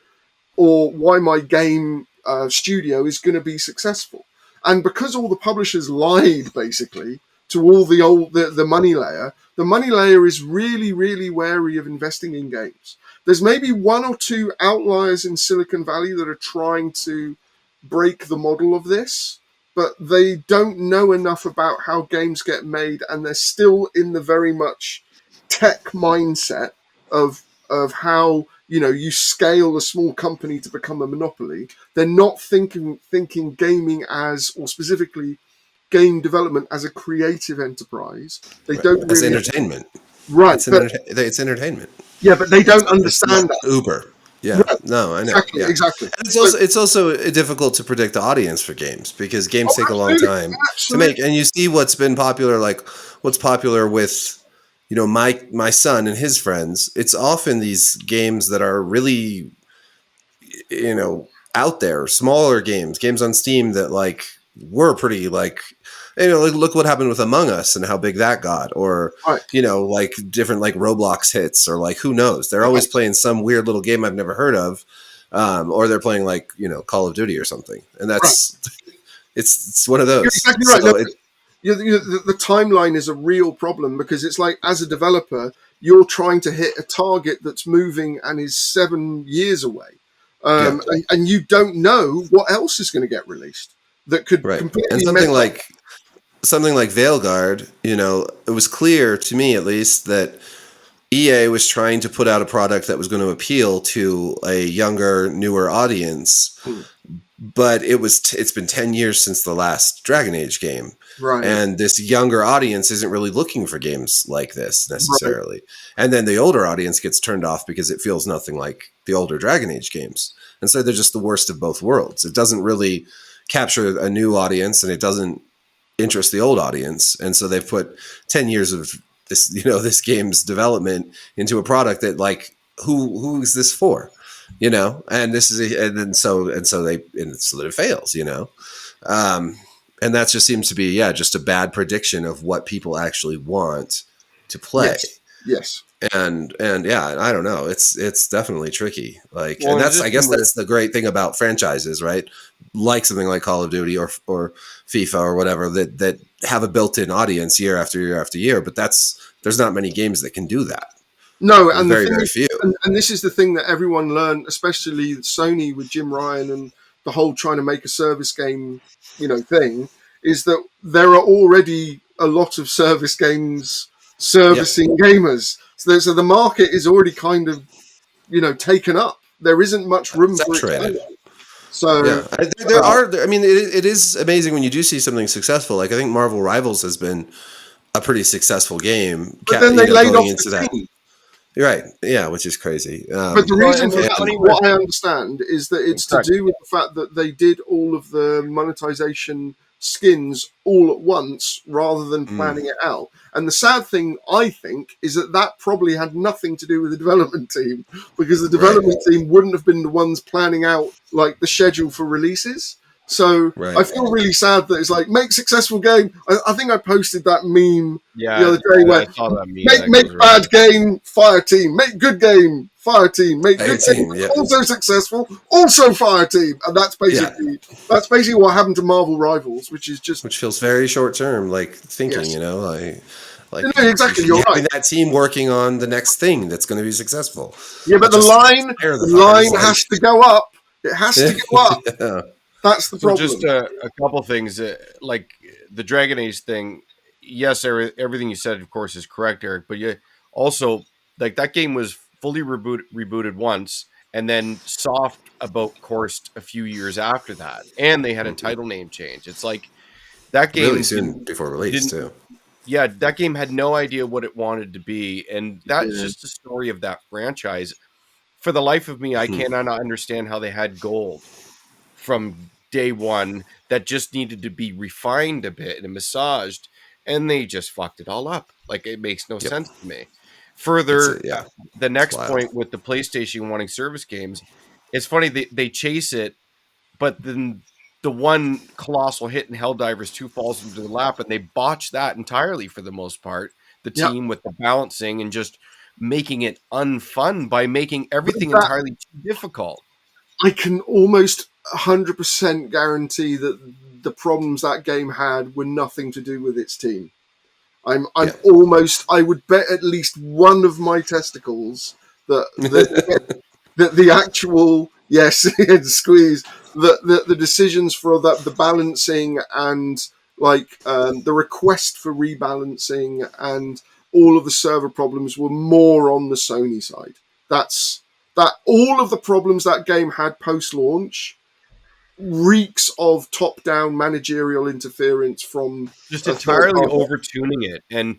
or why my game studio is going to be successful. And because all the publishers lied, basically, to all the money layer is really, really wary of investing in games. There's maybe one or two outliers in Silicon Valley that are trying to break the model of this, but they don't know enough about how games get made, and they're still in the very much tech mindset of how you scale a small company to become a monopoly. They're not thinking gaming as, or specifically game development as, a creative enterprise. They don't really as entertainment. Right, it's entertainment. Yeah, but they don't understand that. Uber. Yeah, right. No, I know. Exactly. And it's also difficult to predict the audience for games, because games take a long time to make. And you see what's been popular, like what's popular with, my son and his friends. It's often these games that are really, out there, smaller games on Steam that like were pretty like, look what happened with Among Us and how big that got, or, right. Like different like Roblox hits, or like, who knows? They're always playing some weird little game I've never heard of. Or they're playing like, Call of Duty or something. And that's, it's one of those. You're exactly right. The timeline is a real problem, because it's like, as a developer, you're trying to hit a target that's moving and is 7 years away. And you don't know what else is going to get released that could completely. And something like Veilguard, it was clear to me, at least, that EA was trying to put out a product that was going to appeal to a younger, newer audience. But it's been 10 years since the last Dragon Age game. Right. And this younger audience isn't really looking for games like this necessarily. Right. And then the older audience gets turned off because it feels nothing like the older Dragon Age games. And so they're just the worst of both worlds. It doesn't really capture a new audience, and it doesn't interest the old audience. And so they've put 10 years of this, this game's development into a product that, like, who is this for? And this is so that it fails, and that just seems to be, just a bad prediction of what people actually want to play. Yes. And I don't know. It's definitely tricky. Like, and that's, I guess that's the great thing about franchises, right? Like something like Call of Duty or FIFA or whatever, that have a built-in audience year after year after year. But there's not many games that can do that. No, and very few. And this is the thing that everyone learned, especially Sony with Jim Ryan and the whole trying to make a service game, thing, is that there are already a lot of service games servicing gamers. So the market is already kind of, taken up. There isn't much room for it. So there are. I mean, it is amazing when you do see something successful. Like, I think Marvel Rivals has been a pretty successful game. But then they laid off the team. Right, yeah, which is crazy. But the reason for that, what I understand, is that it's to do with the fact that they did all of the monetization skins all at once rather than planning it out. And the sad thing, I think, is that probably had nothing to do with the development team, because the development team wouldn't have been the ones planning out like the schedule for releases. So I feel really sad that it's like, make successful game. I think I posted that meme the other day where I saw that meme. make bad game, fire team. Make good game, fire team. Make good game, also successful, also fire team. And that's basically what happened to Marvel Rivals, which feels very short term, like thinking, you know, like no, exactly. You're right. That team working on the next thing that's going to be successful. Yeah, but the line has to go up. It has to go up. That's the problem. Just a couple things, like the Dragon Age thing. Yes, everything you said, of course, is correct, Eric. But you also, like, that game was fully rebooted once, and then soft about coursed a few years after that, and they had a title name change. It's like that game really soon before release too. Yeah, that game had no idea what it wanted to be, and that's just the story of that franchise. For the life of me, I cannot understand how they had gold from day one that just needed to be refined a bit and massaged, and they just fucked it all up. Like, it makes no sense to me. Further, the next point with the PlayStation wanting service games, it's funny, they chase it, but then the one colossal hit in Helldivers 2 falls into the lap, and they botch that entirely for the most part. The team with the balancing and just making it unfun by making everything entirely too difficult. I can almost 100% guarantee that the problems that game had were nothing to do with its team. I would bet at least one of my testicles that the actual squeeze the decisions for the balancing and like the request for rebalancing and all of the server problems were more on the Sony side. That all of the problems that game had post-launch reeks of top-down managerial interference from just entirely overtuning it. And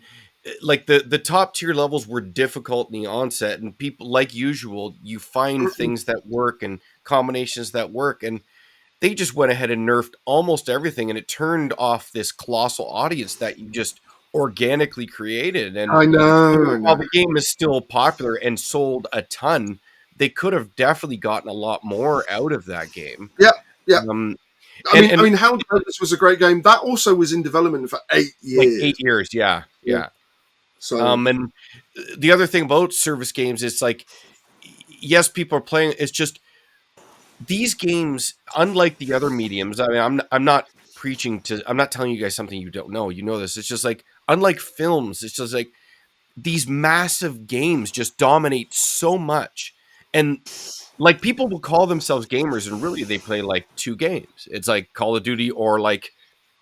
like the top tier levels were difficult in the onset, and people, like usual, you find things that work and combinations that work, and they just went ahead and nerfed almost everything, and it turned off this colossal audience that you just organically created. And I know. While the game is still popular and sold a ton, they could have definitely gotten a lot more out of that game. Yeah. I mean, Hell Divers was a great game. That also was in development for 8 years. Like 8 years, yeah. So, and the other thing about service games is, like, yes, people are playing. It's just these games, unlike the other mediums. I mean, I'm not preaching to. I'm not telling you guys something you don't know. You know this. It's just like, unlike films, it's just like these massive games just dominate so much. And like, people will call themselves gamers, and really they play like 2 games. It's like Call of Duty, or like,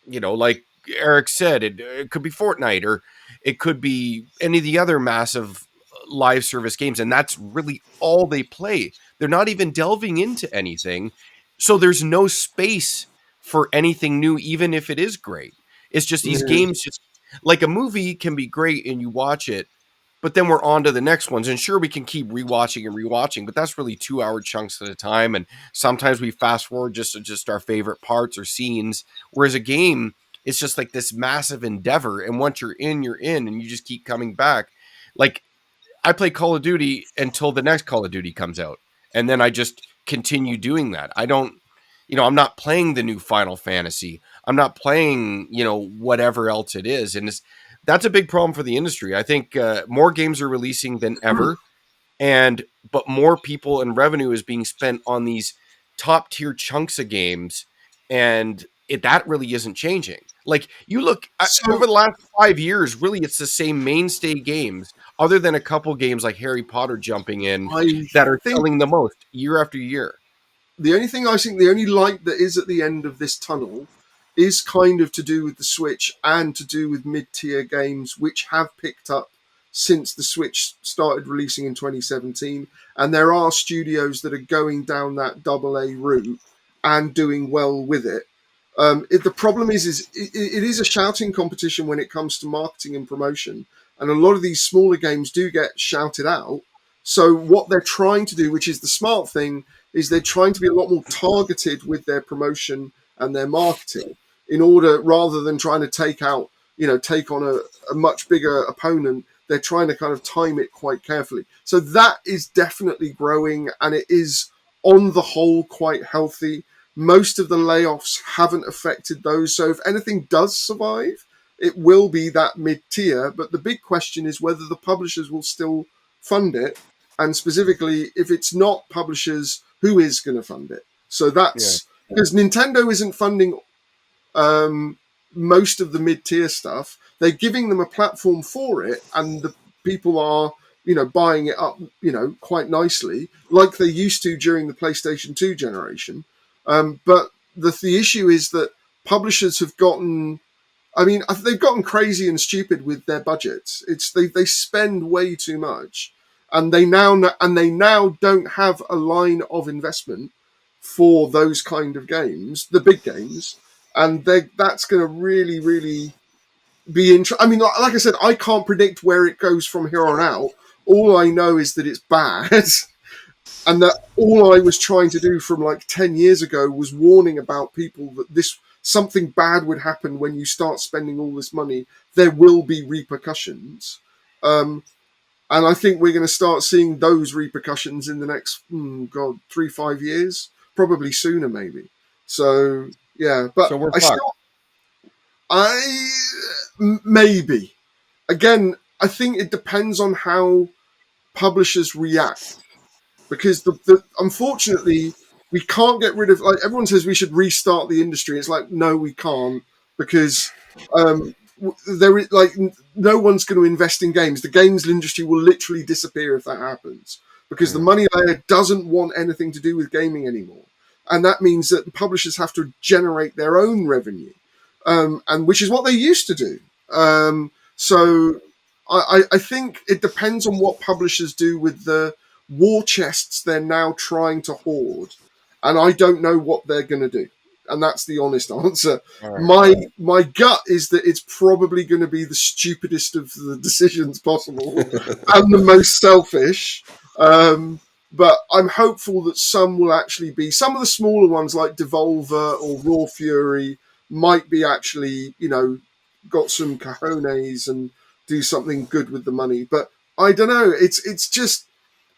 you know, like Eric said, it could be Fortnite, or it could be any of the other massive live service games. And that's really all they play. They're not even delving into anything. So there's no space for anything new, even if it is great. It's just these games, just like a movie can be great and you watch it, but then we're on to the next ones. And sure, we can keep rewatching, but that's really 2-hour chunks at a time. And sometimes we fast forward just our favorite parts or scenes. Whereas a game, it's just like this massive endeavor. And once you're in, and you just keep coming back. Like, I play Call of Duty until the next Call of Duty comes out. And then I just continue doing that. I don't, I'm not playing the new Final Fantasy. I'm not playing, whatever else it is. And that's a big problem for the industry. I think more games are releasing than ever, but more people and revenue is being spent on these top tier chunks of games, and that really isn't changing. Like, you look over the last 5 years, really, it's the same mainstay games, other than a couple games like Harry Potter jumping in that are selling the most year after year. The only thing I think, the only light that is at the end of this tunnel is kind of to do with the Switch and to do with mid-tier games, which have picked up since the Switch started releasing in 2017. And there are studios that are going down that AA route and doing well with it. The problem is it is a shouting competition when it comes to marketing and promotion. And a lot of these smaller games do get shouted out. So what they're trying to do, which is the smart thing, is they're trying to be a lot more targeted with their promotion and their marketing. in order, rather than trying to take on a much bigger opponent. They're trying to kind of time it quite carefully. So that is definitely growing, and it is on the whole quite healthy. Most of the layoffs haven't affected those. So if anything does survive, it will be that mid-tier. But the big question is whether the publishers will still fund it. And specifically, if it's not publishers, who is going to fund it? So that's because Nintendo isn't funding most of the mid-tier stuff. They're giving them a platform for it, and the people are, buying it up, quite nicely, like they used to during the PlayStation 2 generation. But the issue is that publishers have gotten, they've gotten crazy and stupid with their budgets. They spend way too much, and they now don't have a line of investment for those kind of games, the big games, and that's going to really, really be interesting. Like I said, I can't predict where it goes from here on out. All I know is that it's bad. And that all I was trying to do from like 10 years ago was warning about people that something bad would happen when you start spending all this money. There will be repercussions. And I think we're going to start seeing those repercussions in the next, 3-5 years, probably sooner, maybe. So, yeah. But so we're maybe. Again, I think it depends on how publishers react. Because unfortunately, we can't get rid of, like, everyone says we should restart the industry. It's like, no, we can't, because there is, like, no one's going to invest in games. The games industry will literally disappear if that happens, because the money layer doesn't want anything to do with gaming anymore. And that means that the publishers have to generate their own revenue, and which is what they used to do. So I think it depends on what publishers do with the war chests they're now trying to hoard, and I don't know what they're going to do, and that's the honest answer. My gut is that it's probably going to be the stupidest of the decisions possible and the most selfish, but I'm hopeful that some will actually be, some of the smaller ones like Devolver or Raw Fury might be actually, got some cojones and do something good with the money. But I don't know, it's just,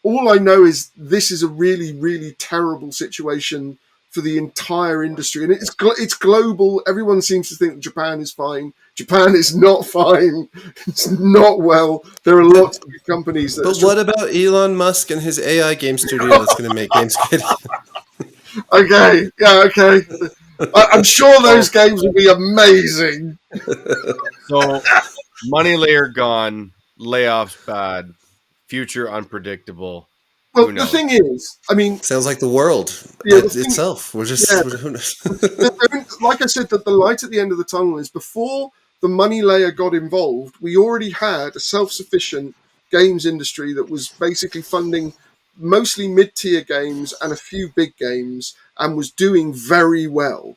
all I know is this is a really, really terrible situation for the entire industry. And it's global. Everyone seems to think Japan is fine. Japan is not fine. It's not well. There are lots of companies that... But what about Elon Musk and his AI game studio that's going to make games good? Okay. I'm sure those games will be amazing. So, money layer gone, layoffs bad, future unpredictable. Well, the thing is, sounds like the world itself. We're just, like I said, that the light at the end of the tunnel is, before the money layer got involved, we already had a self-sufficient games industry that was basically funding mostly mid-tier games and a few big games, and was doing very well.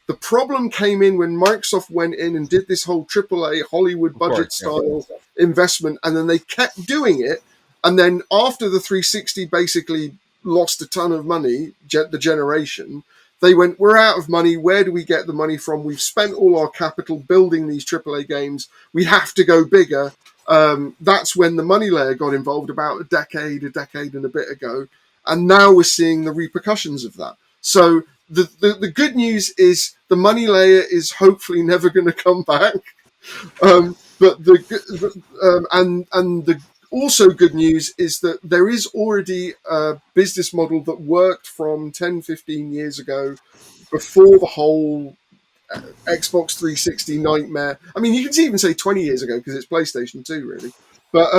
The problem came in when Microsoft went in and did this whole AAA Hollywood budget style investment, and then they kept doing it. And then after the 360 basically lost a ton of money, the generation, they went, we're out of money. Where do we get the money from? We've spent all our capital building these AAA games. We have to go bigger. That's when the money layer got involved about a decade and a bit ago. And now we're seeing the repercussions of that. So the good news is the money layer is hopefully never going to come back. But the also good news is that there is already a business model that worked from 10, 15 years ago, before the whole Xbox 360 nightmare. You can even say 20 years ago, because it's PlayStation 2, really. But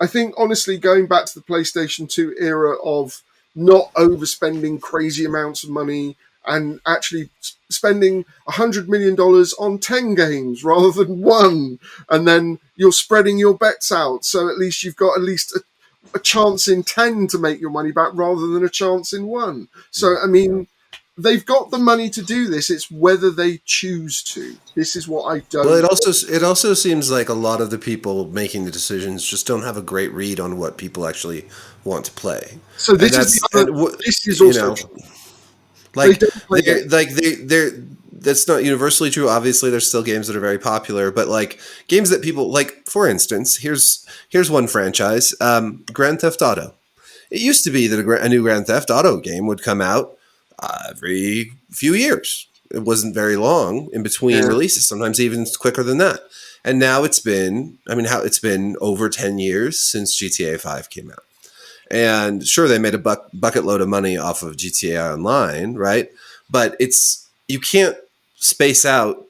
I think, honestly, going back to the PlayStation 2 era of not overspending crazy amounts of money and actually spending $100 million on 10 games rather than one, and then you're spreading your bets out, so at least you've got at least a chance in 10 to make your money back rather than a chance in one. So, they've got the money to do this. It's whether they choose to. This is what I don't... Well, it also seems like a lot of the people making the decisions just don't have a great read on what people actually want to play. So this is also... they're that's not universally true. Obviously, there's still games that are very popular, but like games that people like, for instance, here's one franchise, Grand Theft Auto. It used to be that a new Grand Theft Auto game would come out every few years. It wasn't very long in between releases, sometimes even quicker than that. And now it's been over 10 years since GTA 5 came out. And sure, they made a bucket load of money off of GTA Online, right? But you can't space out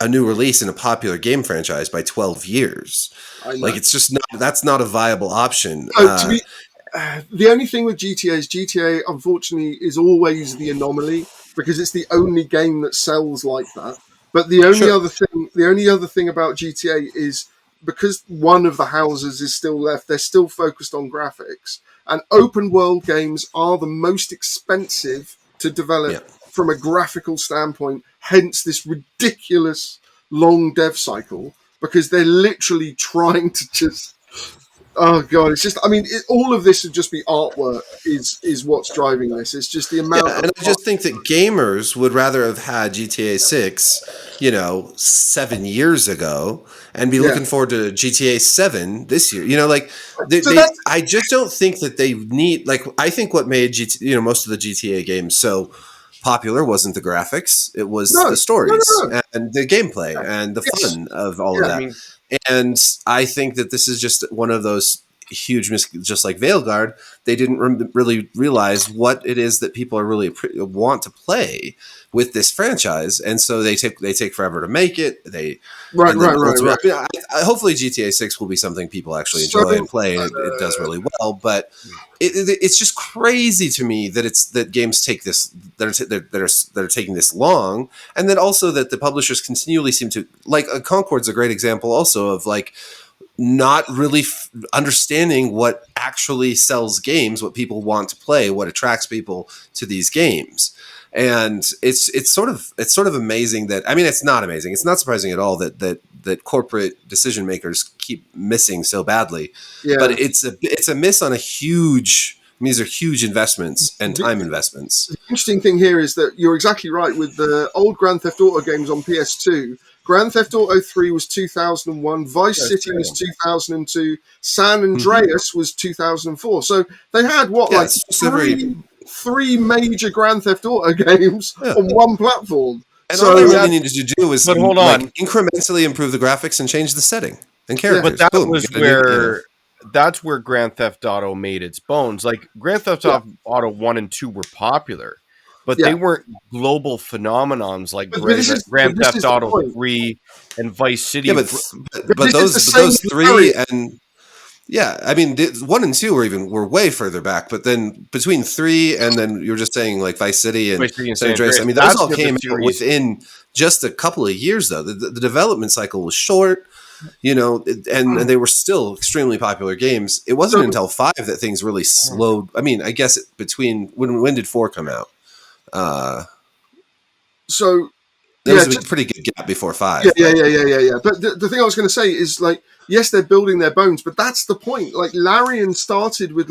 a new release in a popular game franchise by 12 years. Like, it's just that's not a viable option. The only thing with GTA is GTA, unfortunately, is always the anomaly because it's the only game that sells like that. But the only other thing about GTA is because one of the houses is still left, they're still focused on graphics. And open world games are the most expensive to develop from a graphical standpoint, hence this ridiculous long dev cycle, because they're literally trying to just... Oh god, it's just, I mean, all of this would just be artwork is what's driving this. It's just the amount of... And I just think that gamers would rather have had GTA 6, 7 years ago and be looking forward to GTA 7 this year. I just don't think that they need, like, I think what made most of the GTA games so popular wasn't the graphics, it was the stories and the gameplay and the fun of all of that. And I think that this is just one of those huge just like Veilguard, they didn't really realize what it is that people are really want to play with this franchise, and so they take forever to make it. Hopefully GTA 6 will be something people actually enjoy and play, and it does really well. But it's just crazy to me that games take this that are taking this long, and then also that the publishers continually seem to like. Concord's a great example also of like not really understanding what actually sells games, what people want to play, what attracts people to these games. And it's sort of amazing that, I mean, it's not amazing. It's not surprising at all that corporate decision makers keep missing so badly. Yeah. But it's a miss on a huge. I mean, these are huge investments and time investments. The interesting thing here is that you're exactly right with the old Grand Theft Auto games on PS2. Grand Theft Auto 3 was 2001, Vice City was 2002, San Andreas was 2004. So they had three major Grand Theft Auto games on one platform. And all they really needed to do was incrementally improve the graphics and change the setting and characters. But that's where Grand Theft Auto made its bones. Like Grand Theft Auto 1 and 2 were popular, but they weren't global phenomenons like Grand Theft Auto 3 and Vice City. Yeah, but those three and I mean 1 and 2 were way further back, but then between 3 and then you were just saying like Vice City and San Andreas. I mean, those all came out within just a couple of years though. The development cycle was short. And they were still extremely popular games. It wasn't until 5 that things really slowed. I mean, I guess between when did 4 come out? There was a pretty good gap before 5. Yeah. But the thing I was going to say is like, yes, they're building their bones, but that's the point. Like Larian started with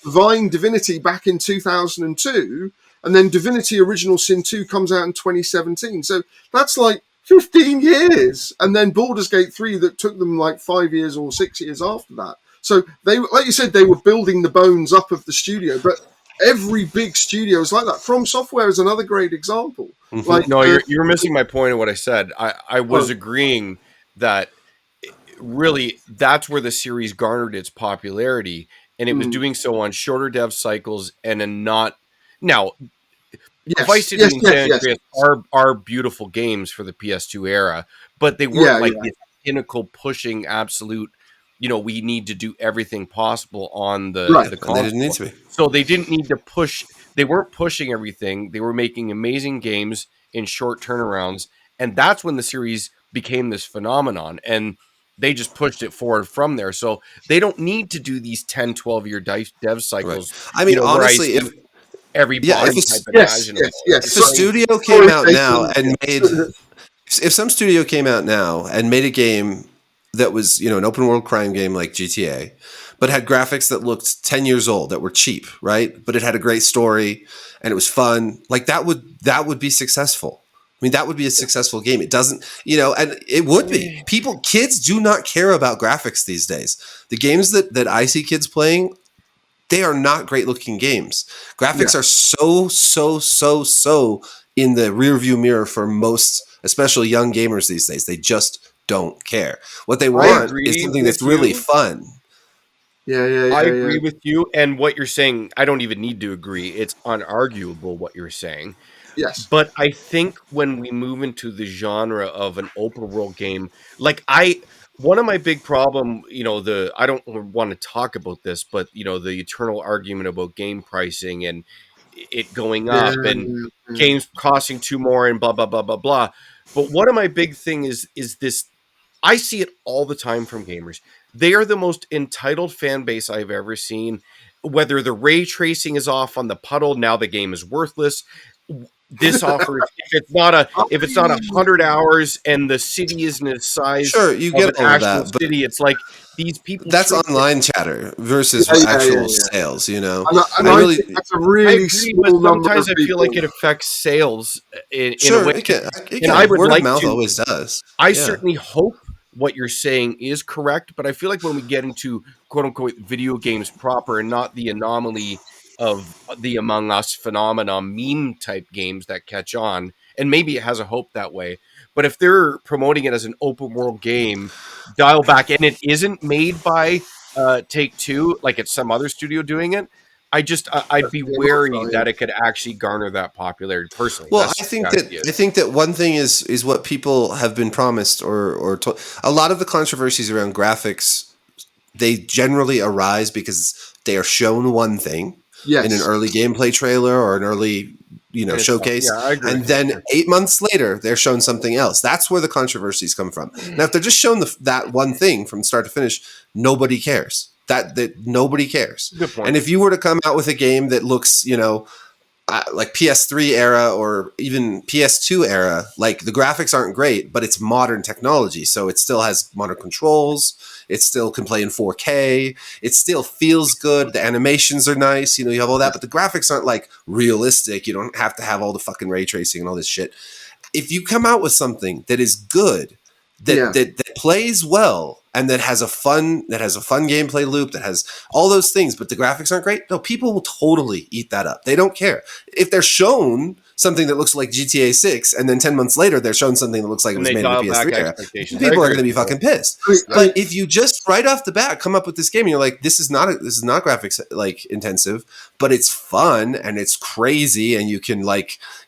Divine Divinity back in 2002, and then Divinity Original Sin 2 comes out in 2017. So that's like 15 years, and then Baldur's Gate 3 that took them like 5 years or 6 years after that. So they, like you said, they were building the bones up of the studio, but every big studio is like that. From Software is another great example. Mm-hmm. Like, no, you're missing my point of what I said. I was agreeing that really that's where the series garnered its popularity, and it was doing so on shorter dev cycles and now. Vice City and San Andreas are beautiful games for the PS2 era, but they weren't the pinnacle pushing absolute. We need to do everything possible on the console. They didn't need to be. So they didn't need to push. They weren't pushing everything. They were making amazing games in short turnarounds, and that's when the series became this phenomenon. And they just pushed it forward from there. So they don't need to do these 10, 12-year dev cycles. Right. I mean, honestly, if if a studio came out now and made, if some studio came out now and made a game that was, an open world crime game like GTA, but had graphics that looked 10 years old, that were cheap, right? But it had a great story and it was fun. Like that would be successful. I mean, that would be a successful game. It doesn't, and it would be. Kids do not care about graphics these days. The games that I see kids playing, they are not great looking games. Graphics are so in the rear view mirror for most, especially young gamers these days. They just don't care. What they want is something that's really fun. Yeah. I agree with you. And what you're saying, I don't even need to agree. It's unarguable what you're saying. Yes. But I think when we move into the genre of an open world game, one of my big problem, I don't want to talk about this, but the eternal argument about game pricing and it going up and games costing too more and blah blah blah blah blah. But one of my big thing is this. I see it all the time from gamers. They are the most entitled fan base I've ever seen. Whether the ray tracing is off on the puddle, now the game is worthless. This offers if it's not 100 hours and the city isn't the size you get of an actual city, it's like these people. That's online chatter versus actual sales. And I think that's a really small number. Sometimes I feel like it affects sales in a way. It can. And I would Word like of mouth to. Always does. I certainly hope what you're saying is correct, but I feel like when we get into quote unquote video games proper and not the anomaly of the Among Us phenomenon, meme type games that catch on, and maybe it has a hope that way. But if they're promoting it as an open world game, dial back, and it isn't made by Take-Two, like it's some other studio doing it, I'd be wary that it could actually garner that popularity personally. Well, I think that one thing is what people have been promised or told. A lot of the controversies around graphics, they generally arise because they are shown one thing in an early gameplay trailer or an early showcase, and then 8 months later they're shown something else. That's where the controversies come from. Now, if they're just shown that one thing from start to finish, nobody cares. That nobody cares. Good point. And if you were to come out with a game that looks, like PS3 era or even PS2 era, like the graphics aren't great, but it's modern technology. So it still has modern controls. It still can play in 4K. It still feels good. The animations are nice. You have all that, but the graphics aren't like realistic. You don't have to have all the fucking ray tracing and all this shit. If you come out with something that is good, that plays well, and that has a fun gameplay loop, that has all those things, but the graphics aren't great, no, people will totally eat that up. They don't care. If they're shown something that looks like GTA 6, and then 10 months later they're shown something that looks like it was made in the PS3 era, people are going to be fucking pissed. But if you just right off the bat come up with this game and you're like, this is not graphics like intensive, but it's fun and it's crazy, and you can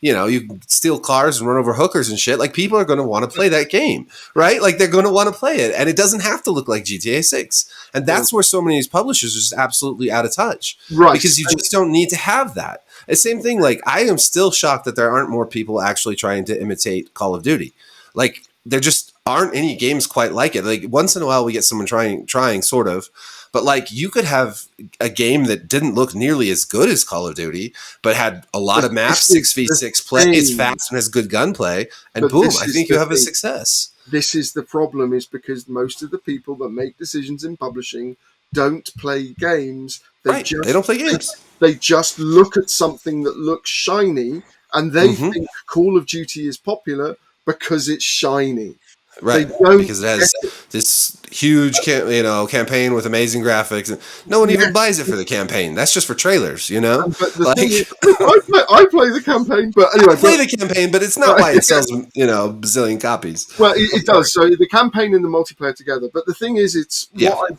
you can steal cars and run over hookers and shit, like people are going to want to play that game, right? Like they're going to want to play it, and it doesn't have to look like GTA 6. And that's where so many of these publishers are just absolutely out of touch, right? Because you just don't need to have that. The same thing, like I am still shocked that there aren't more people actually trying to imitate Call of Duty. Like there just aren't any games quite like it. Like once in a while we get someone trying sort of, but like you could have a game that didn't look nearly as good as Call of Duty, but had a lot of maps, 6v6 play, it's fast and has good gunplay, and boom, I think you have a success. This is the problem, is because most of the people that make decisions in publishing don't play games. They don't play games. They just look at something that looks shiny, and they think Call of Duty is popular because it's shiny. Right, because it has this huge campaign with amazing graphics. No one even buys it for the campaign. That's just for trailers, But the thing is, I play the campaign, but anyway, I play the campaign, but it's not why it sells a bazillion copies. Well, it does. So the campaign and the multiplayer together. But the thing is, it's I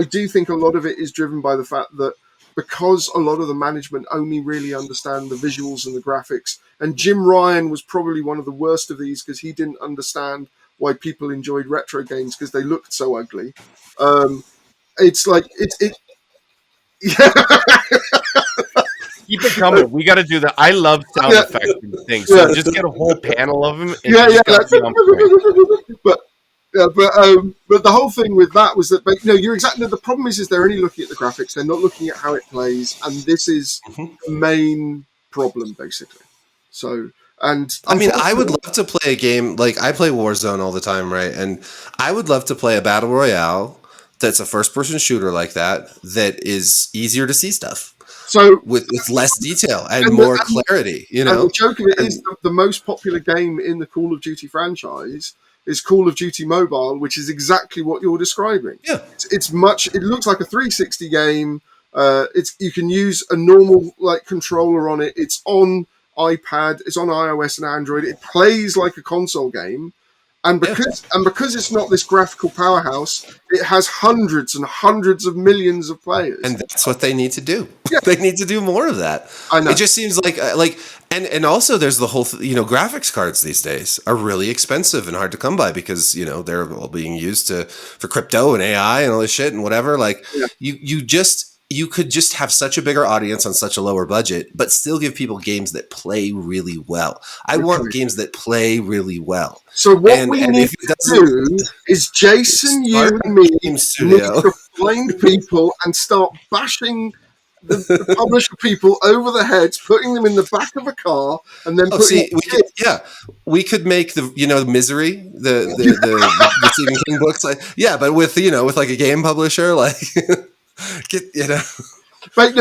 do think a lot of it is driven by the fact that because a lot of the management only really understand the visuals and the graphics, and Jim Ryan was probably one of the worst of these because he didn't understand why people enjoyed retro games because they looked so ugly. It's like yeah. Keep it coming. We got to do that. I love sound effects and things. So just get a whole panel of them. But the whole thing with that was that you're exactly. The problem is they're only looking at the graphics. They're not looking at how it plays, and this is the main problem basically. So, and I mean, I would love to play a game like I play Warzone all the time, right? And I would love to play a battle royale that's a first-person shooter like that is easier to see stuff. So with less detail and more clarity, you know. And the joke of it is the most popular game in the Call of Duty franchise is Call of Duty Mobile, which is exactly what you're describing. Yeah, It's much. It looks like a 360 game. You can use a normal like controller on it. It's on iPad. It's on iOS and Android. It plays like a console game. And because it's not this graphical powerhouse, it has hundreds and hundreds of millions of players. And that's what they need to do. Yeah. They need to do more of that. I know. It just seems like and also there's the whole graphics cards these days are really expensive and hard to come by because they're all being used for crypto and AI and all this shit and whatever. Like you could just have such a bigger audience on such a lower budget, but still give people games that play really well. I want games that play really well. So what we need to do is Jason, you and me need to find people and start bashing the publisher people over the heads, putting them in the back of a car, and then we could make the Misery, the Stephen King books, but with like a game publisher, like. But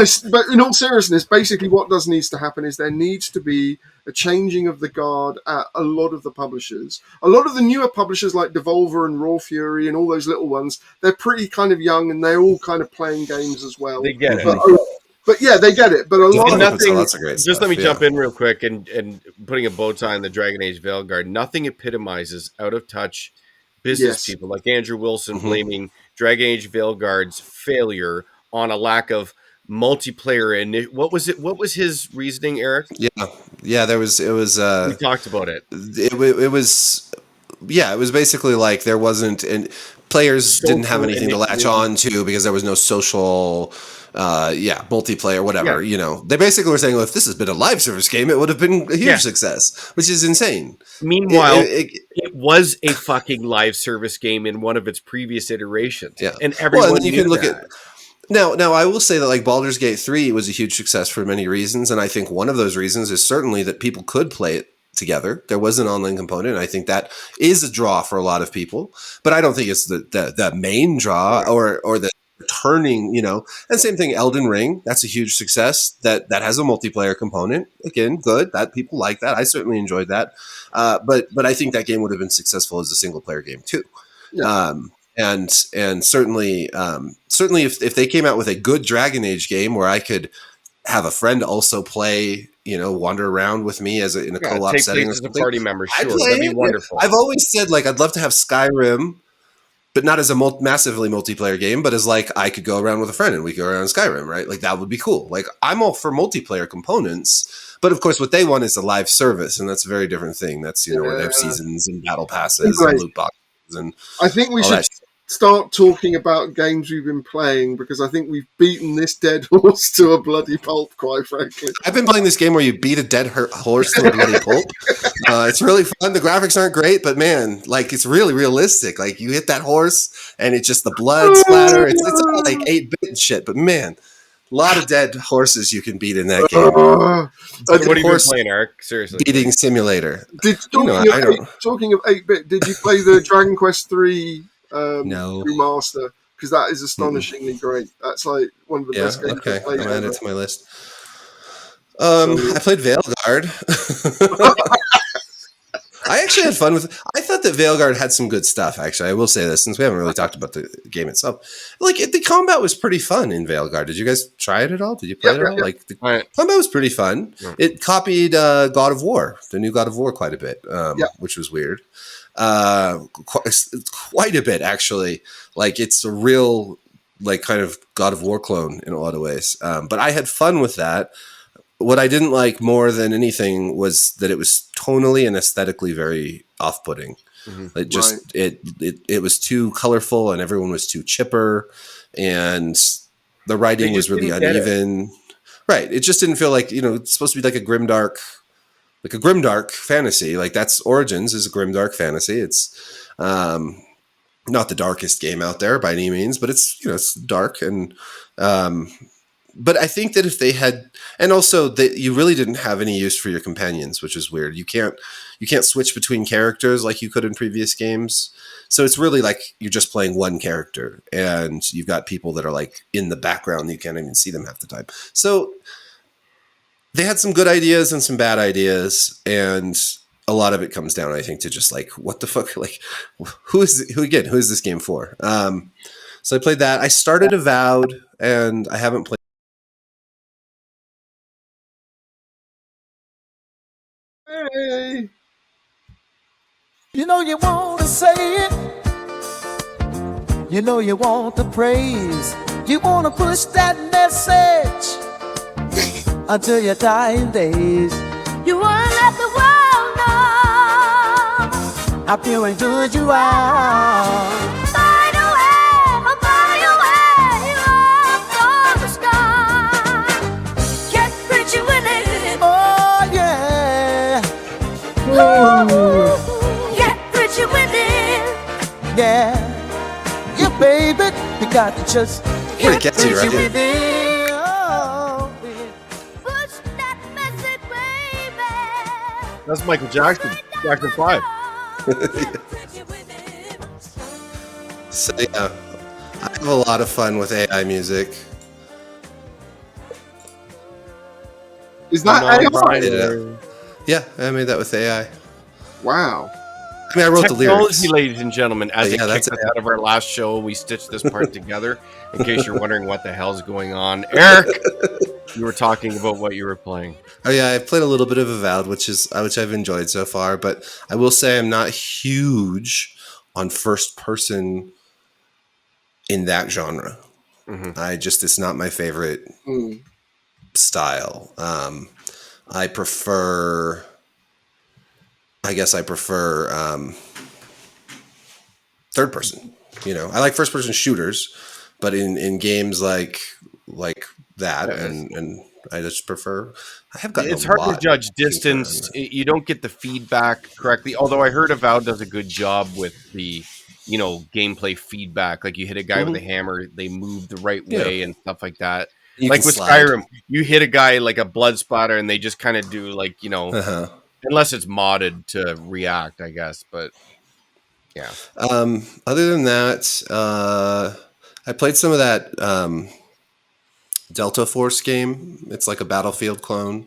in all seriousness, basically what needs to happen is there needs to be a changing of the guard at a lot of the publishers. A lot of the newer publishers like Devolver and Raw Fury and all those little ones, they're pretty kind of young and they're all kind of playing games as well. They get it. But yeah, they get it. But a lot of nothing. Lots of great just stuff, let me jump in real quick and putting a bow tie on the Dragon Age Veilguard. Nothing epitomizes out of touch business people like Andrew Wilson blaming Dragon Age Veilguard's failure on a lack of multiplayer. And what was it? What was his reasoning, Eric? Yeah. It was. We talked about it. It was. Yeah, it was basically like there wasn't, and players didn't have anything to latch on to because there was no social. Multiplayer, whatever. They basically were saying, well, if this has been a live service game, it would have been a huge success, which is insane. Meanwhile, it was a fucking live service game in one of its previous iterations. Yeah. And everyone you can look at. Now, I will say that like Baldur's Gate 3 was a huge success for many reasons, and I think one of those reasons is certainly that people could play it together. There was an online component, and I think that is a draw for a lot of people. But I don't think it's the main draw or the turning, and same thing, Elden Ring, that's a huge success that has a multiplayer component. Again, good, that people like that. I certainly enjoyed that. But I think that game would have been successful as a single player game too. Yeah. And certainly if they came out with a good Dragon Age game where I could have a friend also play, wander around with me in a co-op setting, as a party member, sure, that'd be wonderful. I've always said like I'd love to have Skyrim, but not as a massively multiplayer game, but as like I could go around with a friend and we could go around Skyrim, right? Like that would be cool. Like I'm all for multiplayer components, but of course what they want is a live service, and that's a very different thing. That's where they have seasons and battle passes and loot boxes, and I think we should start talking about games we've been playing because I think we've beaten this dead horse to a bloody pulp, quite frankly. I've been playing this game where you beat a dead horse to a bloody pulp. It's really fun. The graphics aren't great, but man, like it's really realistic. Like you hit that horse and it's just the blood splatter. It's all like 8-bit and shit, but man, a lot of dead horses you can beat in that game. What are you playing, Eric? Seriously, beating simulator. Talking of 8-bit, did you play the Dragon Quest 3 no remaster? Because that is astonishingly great. That's like one of the best games I've played. I'll add it to my list. I played Veilguard. I actually had fun with it. I thought that Veilguard had some good stuff, actually. I will say this, since we haven't really talked about the game itself. Like, the combat was pretty fun in Veilguard. Did you guys try it at all? Did you play it at all? Like, the combat was pretty fun. Yeah. It copied God of War, the new God of War, quite a bit, which was weird. Quite a bit, actually. Like, it's a real, like, kind of God of War clone in a lot of ways. But I had fun with that. What I didn't like more than anything was that it was tonally and aesthetically very off-putting. Mm-hmm. It just it was too colorful and everyone was too chipper and the writing was really uneven. Right. It just didn't feel like, it's supposed to be like a grimdark fantasy. Like that's Origins is a grimdark fantasy. It's not the darkest game out there by any means, but it's it's dark and But I think that if they had, and also that you really didn't have any use for your companions, which is weird. You can't switch between characters like you could in previous games. So it's really like you're just playing one character, and you've got people that are like in the background. You can't even see them half the time. So they had some good ideas and some bad ideas, and a lot of it comes down, I think, to just like, what the fuck, like, who is this game for? So I played that. I started Avowed, and I haven't played. Hey. You know you want to say it. You know you want the praise. You want to push that message until your dying days. You want to let the world know how feeling good you are. By the way, up on the sky. Get rich with it. Oh yeah. Ooh. Get rich with it. Yeah. Yeah, baby. You got to just Pretty catchy, right? with it. That's Michael Jackson. Jackson 5. So yeah, I have a lot of fun with AI music. Is that AI? Yeah, I made that with AI. Wow. I mean, I wrote the lyrics. Technology, ladies and gentlemen, as it that's kicked us out of our last show, we stitched this part together. In case you're wondering what the hell's going on, Eric, you were talking about what you were playing. Oh yeah, I played a little bit of Avowed, which I've enjoyed so far. But I will say I'm not huge on first person in that genre. Mm-hmm. It's not my favorite style. I prefer third person. You know, I like first person shooters, but in games like that, and I just prefer. I have gotten. It's hard to judge distance. You don't get the feedback correctly. Although I heard Avowed does a good job with the, gameplay feedback. Like you hit a guy with a hammer, they move the right way and stuff like that. Like with Skyrim, you hit a guy like a blood splatter, and they just kind of do like unless it's modded to react, I guess. But yeah. Other than that, I played some of that Delta Force game. It's like a Battlefield clone.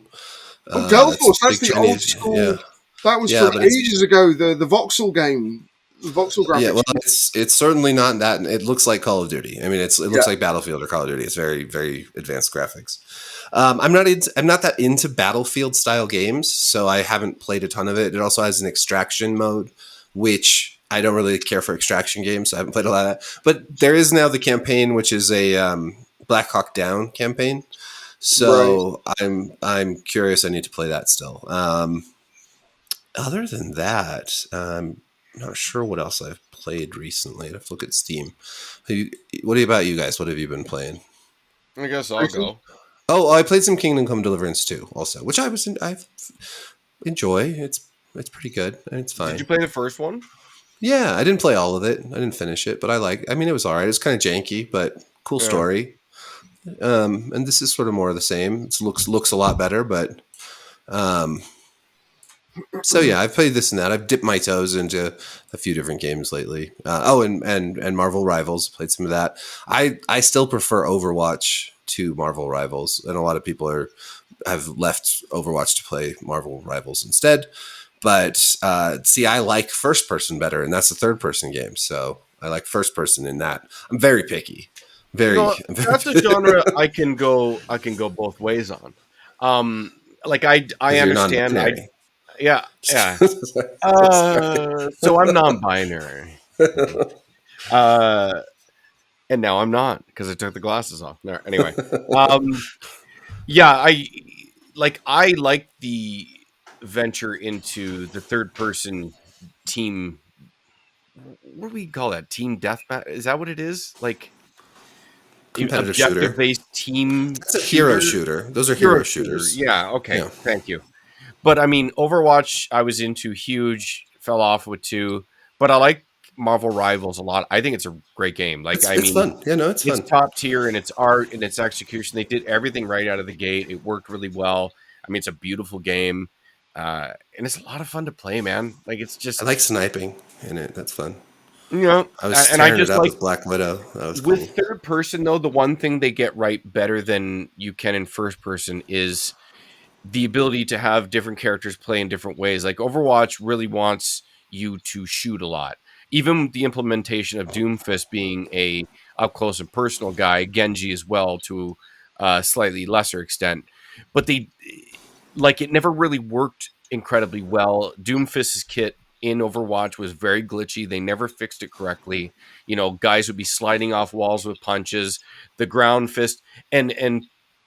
Delta Force, that's the old school. Yeah. That was from ages ago. The Voxel game. Voxel graphics. Yeah, well, it's certainly not that. It looks like Call of Duty. I mean, it looks like Battlefield or Call of Duty. It's very, very advanced graphics. I'm not that into Battlefield style games, so I haven't played a ton of it. It also has an extraction mode, which I don't really care for extraction games, so I haven't played a lot of that. But there is now the campaign, which is a Black Hawk Down campaign. So right. I'm curious. I need to play that still. Other than that, I'm not sure what else I've played recently. I have to look at Steam. What about you guys? What have you been playing? I guess I'll go. Oh, I played some Kingdom Come Deliverance 2 also, which I enjoy. It's pretty good and it's fine. Did you play the first one? Yeah, I didn't play all of it. I didn't finish it, but I mean, it was all right. It was kind of janky, but cool story. And this is sort of more of the same. It looks a lot better, but so yeah, I've played this and that. I've dipped my toes into a few different games lately. And Marvel Rivals, played some of that. I still prefer Overwatch to Marvel Rivals, and a lot of people have left Overwatch to play Marvel Rivals instead. But see, I like first person better, and that's a third person game. So I like first person in that. I'm very picky. That's a genre I can go both ways on. Like I understand. Yeah. So I'm non-binary. And now I'm not because I took the glasses off. No, anyway, yeah, I like the venture into the third person team. What do we call that? Team deathmatch? Is that what it is? Like competitive shooter based team. It's a hero shooter. Those are hero shooters. Yeah. Okay. Yeah. Thank you. But I mean, Overwatch, I was into huge. Fell off with 2, but I like Marvel Rivals a lot. I think it's a great game. Like, it's fun. Yeah, no, it's fun. It's top tier in its art and its execution. They did everything right out of the gate. It worked really well. I mean, it's a beautiful game, and it's a lot of fun to play, man. Like, it's just I like sniping in it. That's fun. You know, I was and I tearing it just up like with Black Widow. That was with cool. third person though. The one thing they get right better than you can in first person is the ability to have different characters play in different ways. Like Overwatch really wants you to shoot a lot. Even the implementation of Doomfist being a up close and personal guy, Genji as well to a slightly lesser extent, but they like it never really worked incredibly well. Doomfist's kit in Overwatch was very glitchy. They never fixed it correctly. You know, guys would be sliding off walls with punches. The ground fist and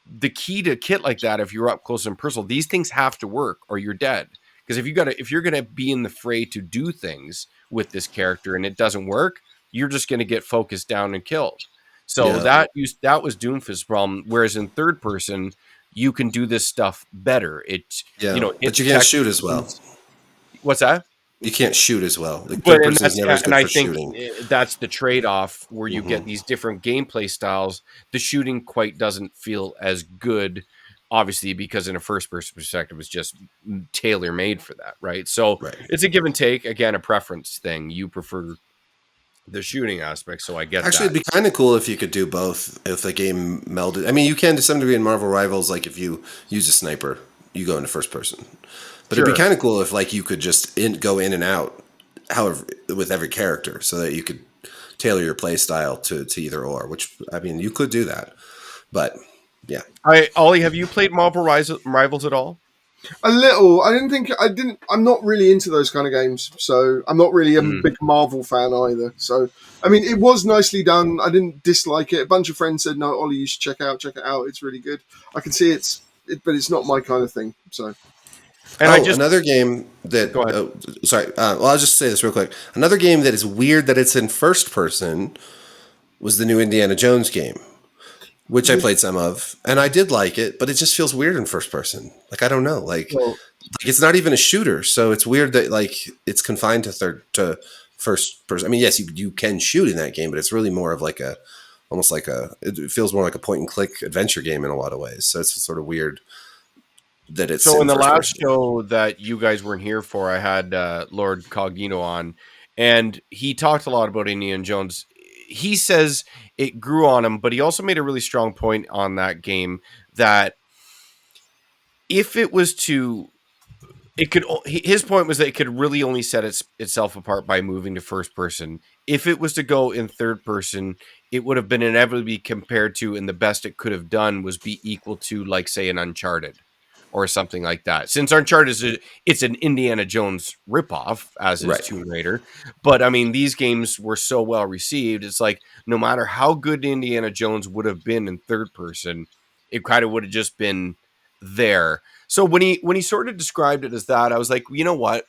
the key to a kit like that, if you're up close and personal, these things have to work or you're dead. Because if you're gonna be in the fray to do things with this character and it doesn't work, you're just gonna get focused down and killed. So that was Doomfist's problem. Whereas in third person, you can do this stuff better. But you can't shoot as well. What's that? You can't shoot as well. Like third person is never as good for shooting. That's the trade-off where you get these different gameplay styles. The shooting quite doesn't feel as good, obviously, because in a first-person perspective, it's just tailor-made for that, right? So it's a give and take. Again, a preference thing. You prefer the shooting aspect, so I get Actually, that. It'd be kind of cool if you could do both, if the game melded. I mean, you can to some degree in Marvel Rivals, like if you use a sniper, you go into first person. But it'd be kind of cool if like you could just go in and out, however, with every character, so that you could tailor your play style to either or. Which I mean, you could do that, but yeah. Ollie, have you played Marvel Rivals at all? A little. I'm not really into those kind of games, so I'm not really a big Marvel fan either. So I mean, it was nicely done. I didn't dislike it. A bunch of friends said, "No, Ollie, you should check it out. It's really good." I can see but it's not my kind of thing. So. And another game that. Go ahead. Sorry. Well, I'll just say this real quick. Another game that is weird that it's in first person was the new Indiana Jones game, which I played some of, and I did like it, but it just feels weird in first person. Like I don't know, like it's not even a shooter, so it's weird that like it's confined to first person. I mean, yes, you can shoot in that game, but it's really more of like it feels more like a point and click adventure game in a lot of ways. So it's sort of weird. That it's so in the last show that you guys weren't here for, I had Lord Cognito on, and he talked a lot about Indiana Jones. He says it grew on him, but he also made a really strong point on that game that if it was to, his point was that it could really only set itself apart by moving to first person. If it was to go in third person, it would have been inevitably compared to, and the best it could have done was be equal to, like, say, an Uncharted. Or something like that. Since Uncharted it's an Indiana Jones ripoff, as is Tomb Raider. But I mean, these games were so well received. It's like no matter how good Indiana Jones would have been in third person, it kind of would have just been there. So when he sort of described it as that, I was like, you know what?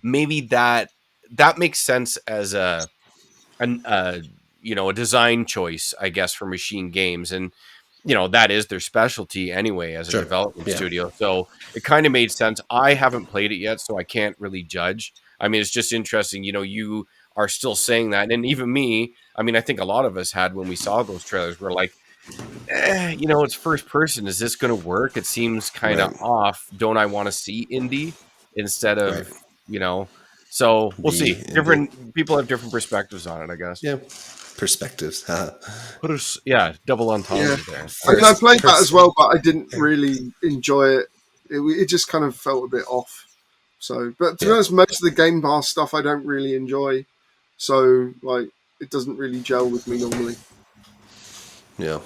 Maybe that makes sense as a design choice, I guess, for machine games. And that is their specialty anyway as a development studio. So it kind of made sense. I haven't played it yet, so I can't really judge. I mean, it's just interesting. You are still saying that. And even me, I mean, I think a lot of us had when we saw those trailers, we're like, it's first person. Is this going to work? It seems kind of off. Don't I want to see indie instead of, so we'll see. Different people have different perspectives on it, I guess. Yeah. Perspectives. Double entendre there. I mean, I played that as well, but I didn't really enjoy it. It just kind of felt a bit off. So, but to be honest, most of the Game Pass stuff I don't really enjoy. So, like, it doesn't really gel with me normally. Yeah.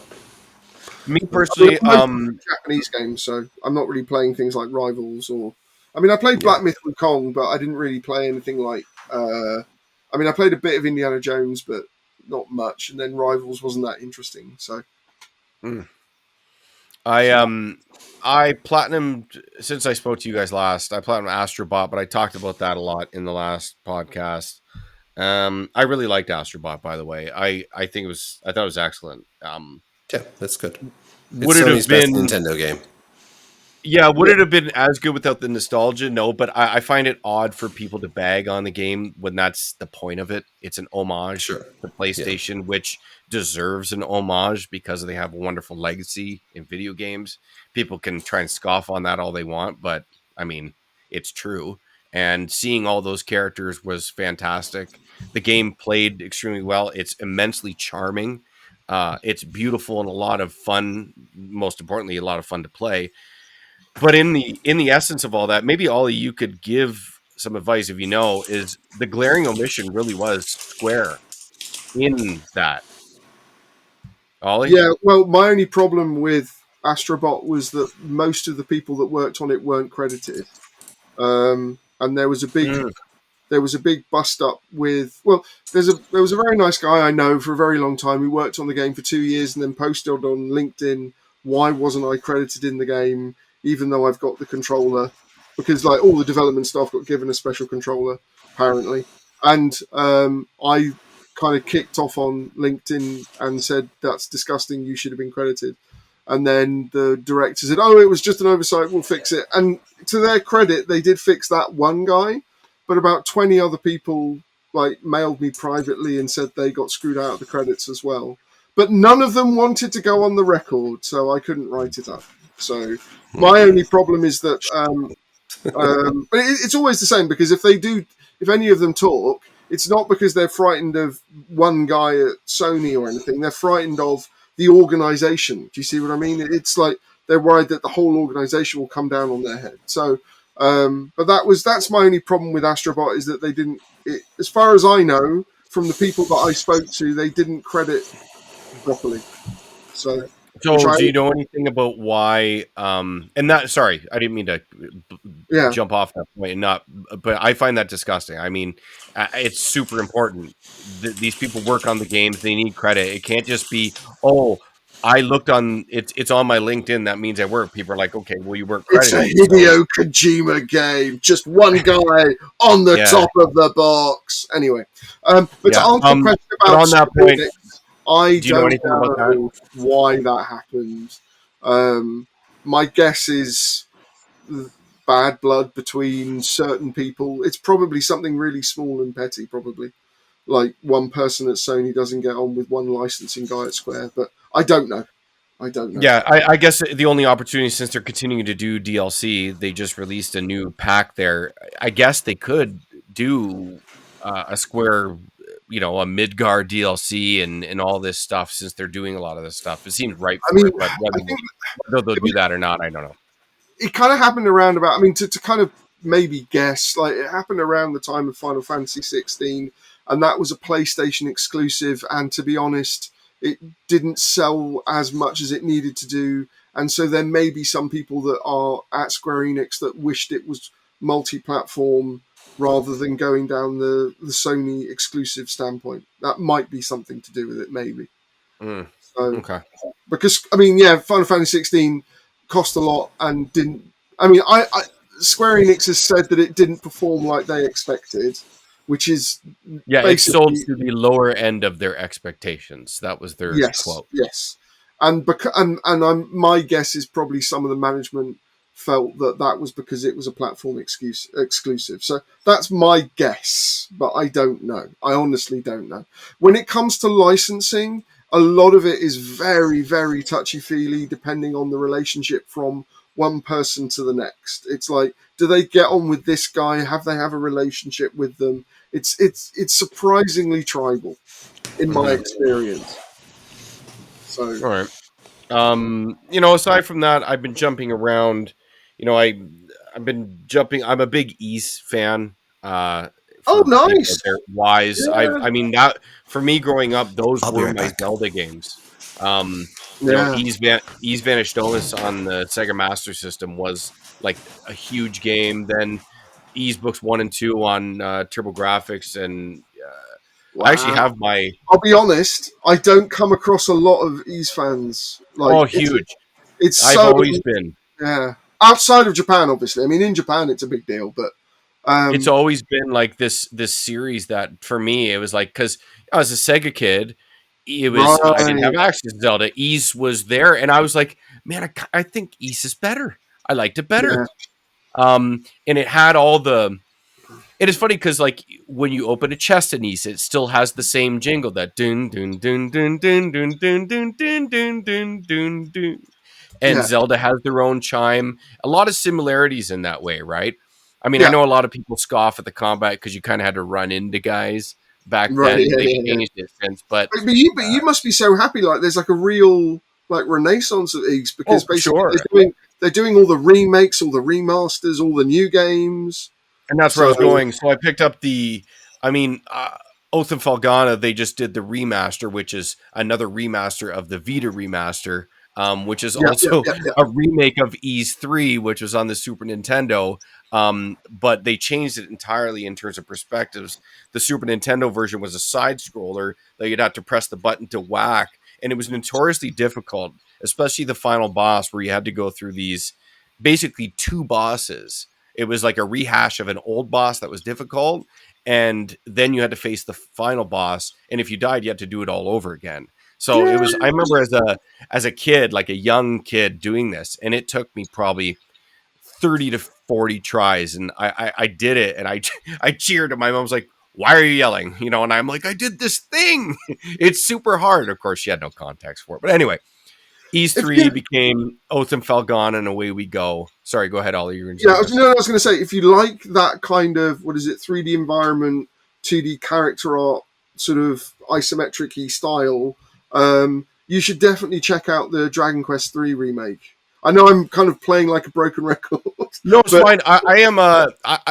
Me personally, Japanese games, so I'm not really playing things like Rivals or. I mean, I played Black Myth Wukong, but I didn't really play anything like. I mean, I played a bit of Indiana Jones, but not much, and then Rivals wasn't that interesting. So, I platinumed since I spoke to you guys last. I platinumed Astrobot, but I talked about that a lot in the last podcast. I really liked Astrobot, by the way. I thought it was excellent. Yeah, that's good. Would it have been best Nintendo game? Yeah, would it have been as good without the nostalgia? No, but I find it odd for people to bag on the game when that's the point of it. It's an homage Sure. to Yeah. PlayStation, which deserves an homage because they have a wonderful legacy in video games. People can try and scoff on that all they want, but I mean, it's true. And seeing all those characters was fantastic. The game played extremely well. It's immensely charming. It's beautiful and a lot of fun. Most importantly, a lot of fun to play, but in the essence of all that, maybe Ollie, you could give some advice if you know, is the glaring omission really was Square in that. Ollie? Yeah, well, my only problem with Astrobot was that most of the people that worked on it weren't credited, and Mm. there was a big bust up with, well, there was a very nice guy I know for a very long time who worked on the game for 2 years and then posted on LinkedIn, why wasn't I credited in the game even though I've got the controller, because like all the development staff got given a special controller apparently. And I kind of kicked off on LinkedIn and said, that's disgusting, you should have been credited. And then the director said, oh, it was just an oversight, we'll fix it. And to their credit, they did fix that one guy, but about 20 other people like mailed me privately and said they got screwed out of the credits as well. But none of them wanted to go on the record, so I couldn't write it up. So my only problem is that but it's always the same, because if any of them talk, it's not because they're frightened of one guy at Sony or anything. They're frightened of the organization. Do you see what I mean? It's like they're worried that the whole organization will come down on their head. So, but that's my only problem with Astrobot, is that they didn't, as far as I know, from the people that I spoke to, they didn't credit properly. So Do you know anything about why? And that, sorry, I didn't mean to jump off that point. And not, but I find that disgusting. I mean, it's super important. These people work on the games; they need credit. It can't just be, oh, I looked on it's on my LinkedIn. That means I work. People are like, okay, well, you weren't credited. It's a Hideo Kojima game. Just one guy on the top of the box. Anyway, but to answer the question about on that point. I don't know why that happened. My guess is bad blood between certain people. It's probably something really small and petty, probably. Like one person at Sony doesn't get on with one licensing guy at Square, but I don't know. Yeah, I guess the only opportunity, since they're continuing to do DLC, they just released a new pack there. I guess they could do a Square, a Midgar DLC and all this stuff, since they're doing a lot of this stuff. It seems right for it, but whether they'll do that or not, I don't know. It kind of happened around about, to kind of maybe guess, like it happened around the time of Final Fantasy 16, and that was a PlayStation exclusive, and to be honest, it didn't sell as much as it needed to do, and so there may be some people that are at Square Enix that wished it was multi-platform rather than going down the Sony exclusive standpoint. That might be something to do with it, maybe. So, okay. Because, Final Fantasy 16 cost a lot and didn't... Square Enix has said that it didn't perform like they expected, which is... Yeah, it sold to the lower end of their expectations. That was their quote. Yes. And my guess is probably some of the management felt that was because it was a platform exclusive. So that's my guess, but I don't know. I honestly don't know. When it comes to licensing, a lot of it is very, very touchy-feely, depending on the relationship from one person to the next. It's like, do they get on with this guy? Have they have a relationship with them? It's surprisingly tribal, in my experience. So, all right. Aside from that, I've been jumping around. I've been jumping. I'm a big Ys fan. Oh, nice. They're wise. Yeah. I mean, that for me growing up, those were my Zelda games. Ys Vanished Illness on the Sega Master System was like a huge game. Then Ys Books 1 and 2 on TurboGrafx, and wow. I actually have my... I'll be honest, I don't come across a lot of Ys fans. Huge. I've always been. Yeah. Outside of Japan, obviously. I mean, in Japan, it's a big deal, but... it's always been like this series that, for me, it was like, because I was a Sega kid, it was I didn't have access to Zelda. Ys was there, and I was like, man, I think Ys is better. I liked it better. Yeah. And it had all the. It is funny because, like, when you open a chest in East, it still has the same jingle that dun dun dun dun dun dun dun dun dun dun dun dun dun. And Yeah. Zelda has their own chime. A lot of similarities in that way, right? I mean, I Yeah. know a lot of people scoff at the combat because you kind of had to run into guys back Right. then. Yeah. They Yeah. Yeah. changed it since, but But you must be so happy. Like there's like a real like renaissance of East because for basically sure. they're doing all the remakes, all the remasters, all the new games. And that's where I So was going. So I picked up I mean, Oath and Falgana, they just did the remaster, which is another remaster of the Vita remaster, which is yeah, yeah, also yeah, yeah. a remake of Ys 3, which was on the Super Nintendo. But they changed it entirely in terms of perspectives. The Super Nintendo version was a side scroller that you'd have to press the button to whack. And it was notoriously difficult, especially the final boss, where you had to go through these basically two bosses. It was like a rehash of an old boss that was difficult, and then you had to face the final boss. And if you died, you had to do it all over again. So it was. I remember as a kid, like a young kid, doing this, and it took me probably 30 to 40 tries, and I did it, and I cheered, and my mom was like, "Why are you yelling?" You know, and I'm like, "I did this thing. It's super hard." Of course, she had no context for it, but anyway. Ys If 3 you, became Oath and Falgana, and away we go. Sorry, go ahead, Ollie. You're yeah, I was going to say if you like that kind of 3D environment, 2D character art, sort of isometric-y style, you should definitely check out the Dragon Quest III remake. I know I'm kind of playing like a broken record. No, it's fine. I am.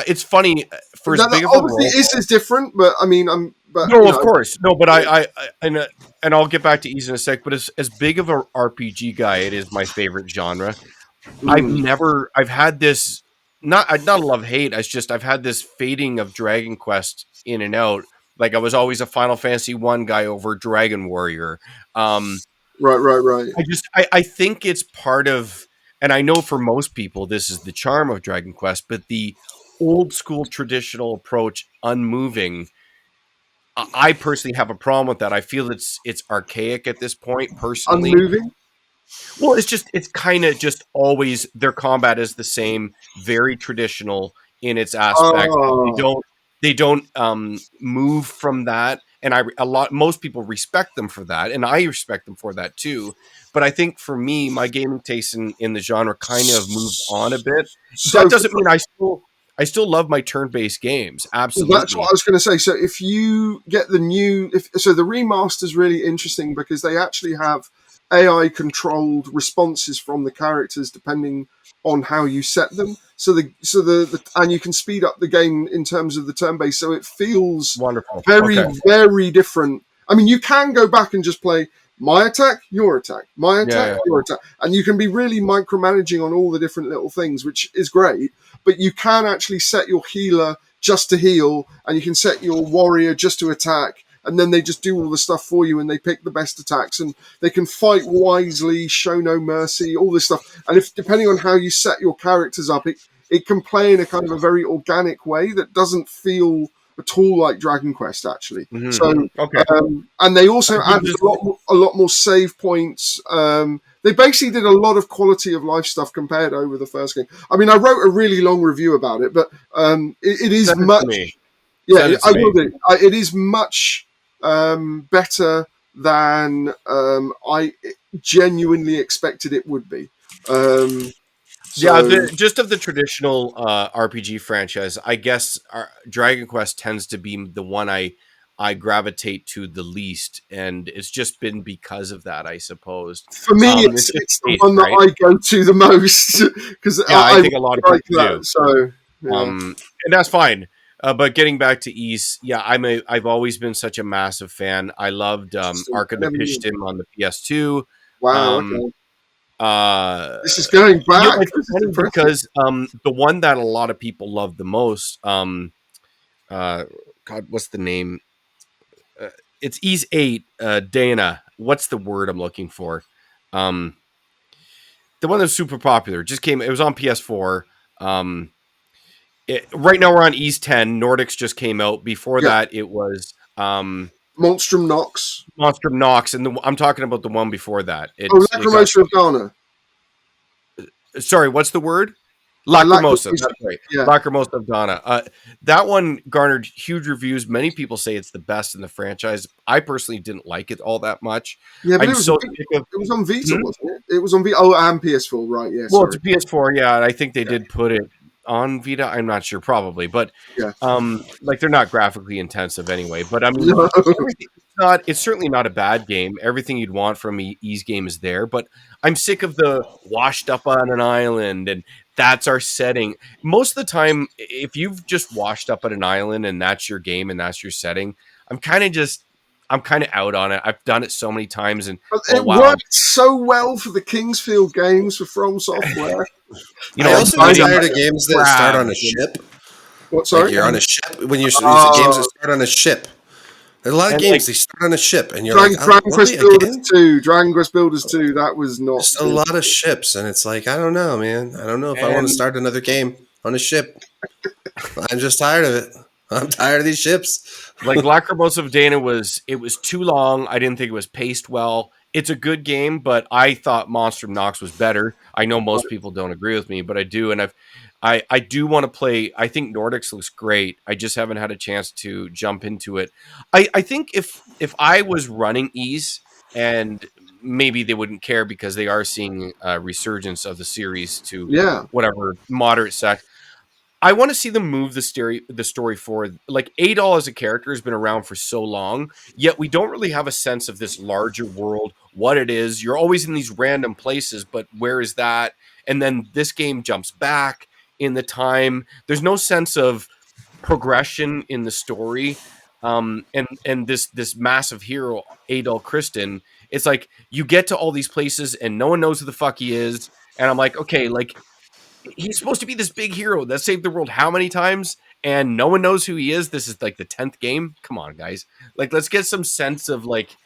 It's funny for as big of a role. Obviously, is different, but I mean, But no, of course, no. But I and I'll get back to Ease in a sec. But as big of a RPG guy, it is my favorite genre. I've had this not a love hate. It's just I've had this fading of Dragon Quest in and out. Like I was always a Final Fantasy 1 guy over Dragon Warrior. Right. I think it's part of, and I know for most people this is the charm of Dragon Quest, but the old school traditional approach, unmoving. I personally have a problem with that. I feel it's archaic at this point, personally. Unmoving. Well, it's kind of just always their combat is the same, very traditional in its aspect. They don't move from that, and most people respect them for that, and I respect them for that too. But I think for me, my gaming taste in the genre kind of moved on a bit. So that doesn't mean I still love my turn-based games. Absolutely. That's what I was going to say. So if you get the the remaster is really interesting because they actually have AI controlled responses from the characters depending on how you set them. So and you can speed up the game in terms of the turn based. So it feels wonderful, very different. I mean, you can go back and just play my attack, your attack, my attack, your attack, and you can be really micromanaging on all the different little things, which is great. But you can actually set your healer just to heal, and you can set your warrior just to attack, and then they just do all the stuff for you, and they pick the best attacks, and they can fight wisely, show no mercy, all this stuff. And if depending on how you set your characters up, it can play in a kind of a very organic way that doesn't feel at all like Dragon Quest, actually. Mm-hmm. So, and they also added a lot more save points. They basically did a lot of quality of life stuff compared over the first game. I mean, I wrote a really long review about it, but it is much. Yeah, I will do. It is much better than I genuinely expected it would be. Just of the traditional RPG franchise, I guess Dragon Quest tends to be the one I gravitate to the least, and it's just been because of that, I suppose. For me, it's the one that I go to the most because I think a lot of people do. So, and that's fine. But getting back to Ys, I've always been such a massive fan. I loved Ark of the Pishtim on the PS2. Wow. This is going back. It's funny because the one that a lot of people love the most, God, what's the name? It's Ys 8, Dana. What's the word I'm looking for? The one that's super popular. It was on PS4. Right now we're on Ys 10. Nordics just came out. Before that, it was Monstrum Nox. And I'm talking about the one before that. Lacrimosa of Ghana. Sorry, what's the word? Lacrimosa. That's right. Yeah. Lacrimosa of Donna. That one garnered huge reviews. Many people say it's the best in the franchise. I personally didn't like it all that much. Yeah, but I'm it was, so sick of. it was on Vita, wasn't it? It was on Vita. Oh, and PS4, right? Yeah, Well, sorry. it's a PS4, yeah, and I think they did put it on Vita. I'm not sure, probably, but Yeah. like they're not graphically intensive anyway. But I mean, No. it's certainly not a bad game. Everything you'd want from Ease game is there. But I'm sick of the washed up on an island and that's our setting. Most of the time, if you've just washed up at an island and that's your game and that's your setting, I'm kind of out on it. I've done it so many times, and it worked so well for the Kingsfield games for From Software. I also get tired of games that start on a ship. What? Sorry, like you're on a ship when you games that start on a ship. There's a lot of games they start on a ship, and you're Dragon Quest Builders 2, Dragon Quest Builders 2. That was not just a lot of ships, and it's like I don't know, man. I don't know if I want to start another game on a ship. I'm just tired of it. I'm tired of these ships. Like Lacrimosa of Dana was too long. I didn't think it was paced well. It's a good game, but I thought Monster of Nox was better. I know most people don't agree with me, but I do, and I do want to play. I think Nordics looks great. I just haven't had a chance to jump into it. I think if I was running Ease, and maybe they wouldn't care because they are seeing a resurgence of the series to whatever moderate sect. I want to see them move the story forward. Like Adol as a character has been around for so long, yet we don't really have a sense of this larger world, what it is. You're always in these random places, but where is that? And then this game jumps back in the time. There's no sense of progression in the story. And this massive hero, Adol Kristen, it's like you get to all these places and no one knows who the fuck he is. And I'm like, okay, like he's supposed to be this big hero that saved the world how many times, and no one knows who he is. This is like the 10th game. Come on, guys. Like, let's get some sense of like,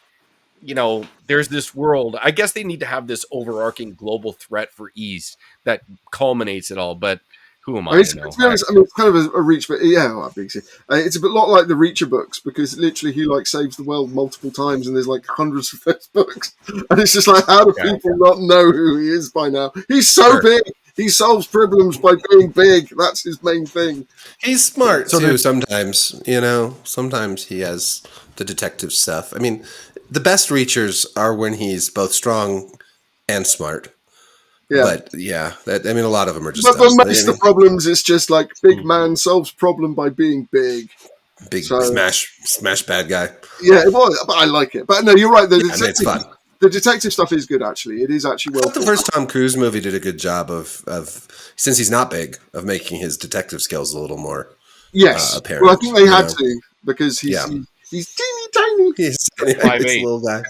there's this world. I guess they need to have this overarching global threat for East that culminates it all. But who am I to know? To be honest, I mean, it's kind of a reach, but yeah, it's a bit lot like the Reacher books because literally he like saves the world multiple times, and there's like hundreds of those books, and it's just like, how do people not know who he is by now? He's so big. He solves problems by being big. That's his main thing. He's smart too. Sometimes, sometimes he has the detective stuff. I mean, the best Reachers are when he's both strong and smart. Yeah, but a lot of them are just. But most of the problems, it's just like big man solves problem by being big. Big smash bad guy. Yeah, it was, but I like it. But no, you're right. It's fun. The detective stuff is good, actually. It is actually well. I thought the first Tom Cruise movie did a good job of since he's not big, of making his detective skills a little more apparent. Well, I think they had to because he's teeny tiny. He's a little guy.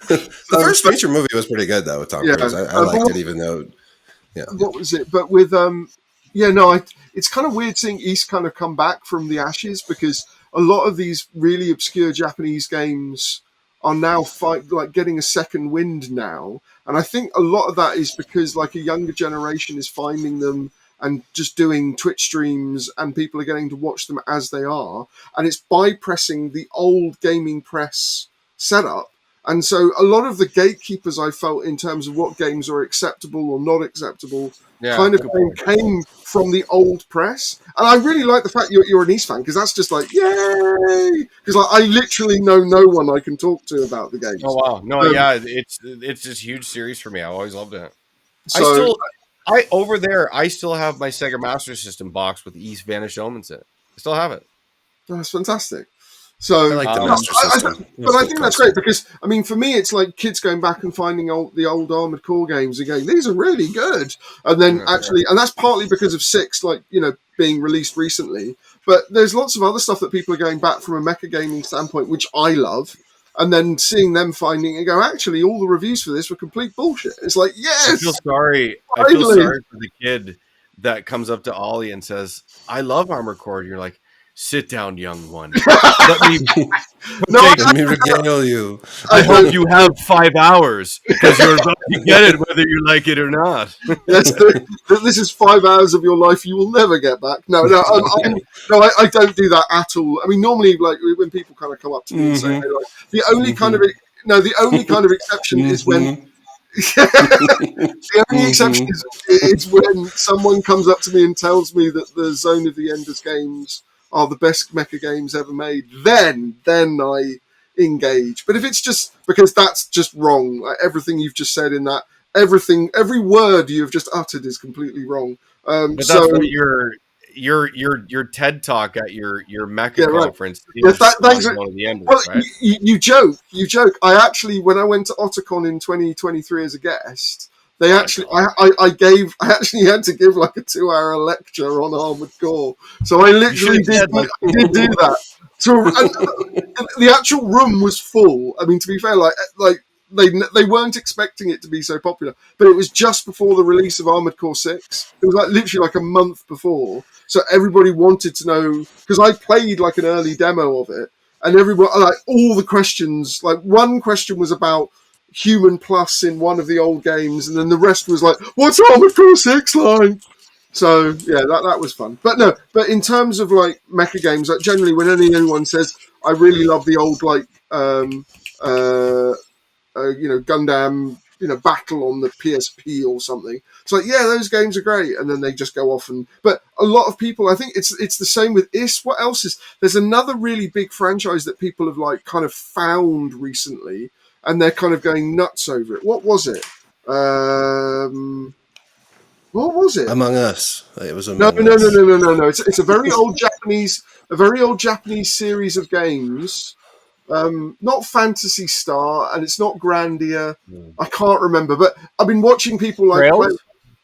The first Reacher movie was pretty good though with Tom Cruise. I liked it, even though. Yeah. What was it? But with it's kind of weird seeing East kind of come back from the ashes because a lot of these really obscure Japanese games are now getting a second wind now, and I think a lot of that is because like a younger generation is finding them and just doing Twitch streams, and people are getting to watch them as they are, and it's bypassing the old gaming press setup. And so a lot of the gatekeepers I felt in terms of what games are acceptable or not acceptable came from the old press. And I really like the fact you're an East fan because that's just like, yay! Because I literally know no one I can talk to about the games. Oh, wow. No, it's this huge series for me. I always loved it. So, I still have my Sega Master System box with East Vanished Omens in it. I still have it. That's fantastic. So, I like the Master System. But I think that's great because, I mean, for me, it's like kids going back and finding the old Armored Core games and going, these are really good. And then and that's partly because of 6, being released recently. But there's lots of other stuff that people are going back from a mecha gaming standpoint, which I love. And then seeing them finding and go, actually, all the reviews for this were complete bullshit. It's like, yes! I feel sorry for the kid that comes up to Ollie and says, I love Armored Core. And you're like, sit down, young one. Let me regale you. I hope you have 5 hours because you're about to get it whether you like it or not. This is 5 hours of your life you will never get back. No, I don't do that at all. I mean, normally, like when people kind of come up to me and say, the only kind of exception is when The only exception is when someone comes up to me and tells me that the Zone of the Enders games are the best mecha games ever made. Then I engage. But if it's just because that's just wrong, like everything you've just said in that, every word you've just uttered is completely wrong. But that's what your TED talk at your mecha conference. Yes, thanks. One of the Enders, Well, right? you joke. I actually, when I went to Otakon in 2023 as a guest, they actually, I actually had to give like a 2-hour lecture on Armored Core. So I literally did do that. So and the actual room was full. I mean, to be fair, like they weren't expecting it to be so popular, but it was just before the release of Armored Core 6. It was like literally like a month before. So everybody wanted to know, because I played like an early demo of it, and everybody, like all the questions, like one question was about Human Plus in one of the old games, and then the rest was like, what's Armored Core 6 like? So yeah, that was fun. But in terms of like mecha games, like generally when anyone says I really love the old like Gundam, Battle on the PSP or something. It's like, yeah, those games are great, and then they just go off and. But a lot of people, I think it's the same with IS. What else is there's another really big franchise that people have like kind of found recently, and they're kind of going nuts over it. What was it? What was it? Among Us. It was No. Among Us. No. It's a very old Japanese series of games. Not Fantasy Star, and it's not Grandia. I can't remember, but I've been watching people like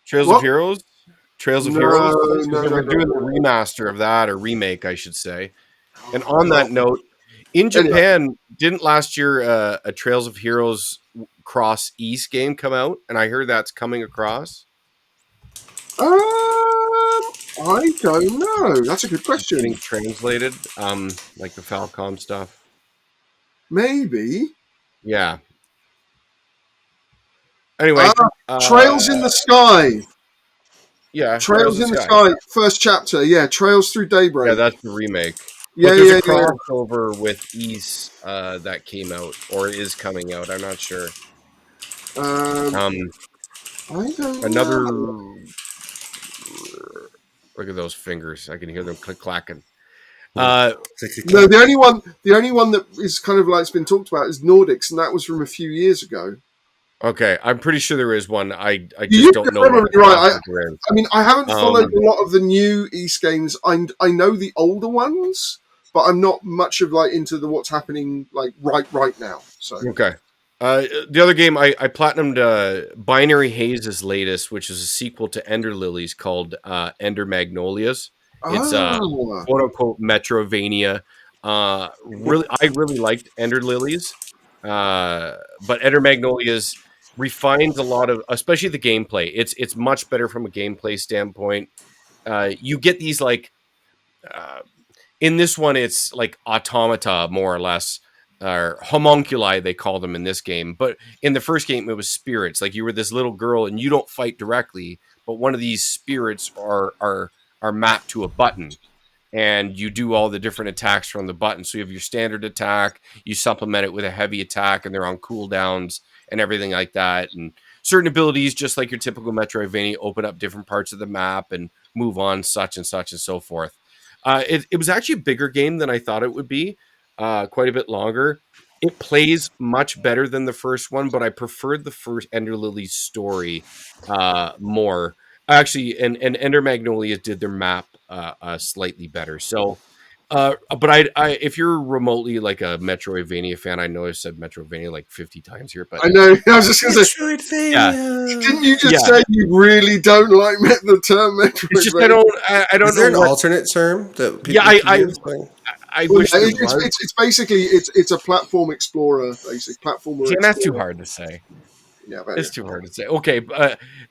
Trails of Heroes. Trails of Heroes. No, they were doing the remaster of that, or remake, I should say. And on that note, in Japan, didn't last year a Trails of Heroes Cross East game come out? And I heard that's coming across. I don't know. That's a good question. Getting translated, like the Falcom stuff. Maybe. Yeah. Anyway, Trails in the Sky. Yeah, Trails in the Sky. First chapter. Yeah, Trails Through Daybreak. Yeah, that's the remake. Yeah, but there's a crossover with East that came out or is coming out. I'm not sure. I don't another. know. Look at those fingers. I can hear them click clacking. No, the only one that is kind of like it's been talked about is Nordics, and that was from a few years ago. Okay, I'm pretty sure there is one. I just don't know. Right. I mean, I haven't followed a lot of the new East games. I know the older ones, but I'm not much of like into what's happening like right now. So okay. The other game I platinumed Binary Haze's latest, which is a sequel to Ender Lilies called Ender Magnolias. It's quote unquote Metrovania. I really liked Ender Lilies, but Ender Magnolias refines a lot of, especially the gameplay. It's much better from a gameplay standpoint. You get these like in this one, it's like automata more or less. Or homunculi, they call them in this game. But in the first game, it was spirits. Like you were this little girl and you don't fight directly, but one of these spirits are mapped to a button. And you do all the different attacks from the button. So you have your standard attack, you supplement it with a heavy attack, and they're on cooldowns and everything like that. And certain abilities, just like your typical Metroidvania, open up different parts of the map and move on such and so forth. It was actually a bigger game than I thought it would be. Quite a bit longer. It plays much better than the first one, but I preferred the first Ender Lilies story more. Actually, and Ender Magnolias did their map slightly better. So, but I if you're remotely like a Metroidvania fan, I know I've said Metroidvania like 50 times here, but I know. I was just going to say, didn't you just say you really don't like the term Metroidvania? It's just I don't Is there an alternate term that people I wish it's basically it's a platform explorer, basically platformer. Yeah, that's too hard to say. Yeah, it's too hard to say. Okay,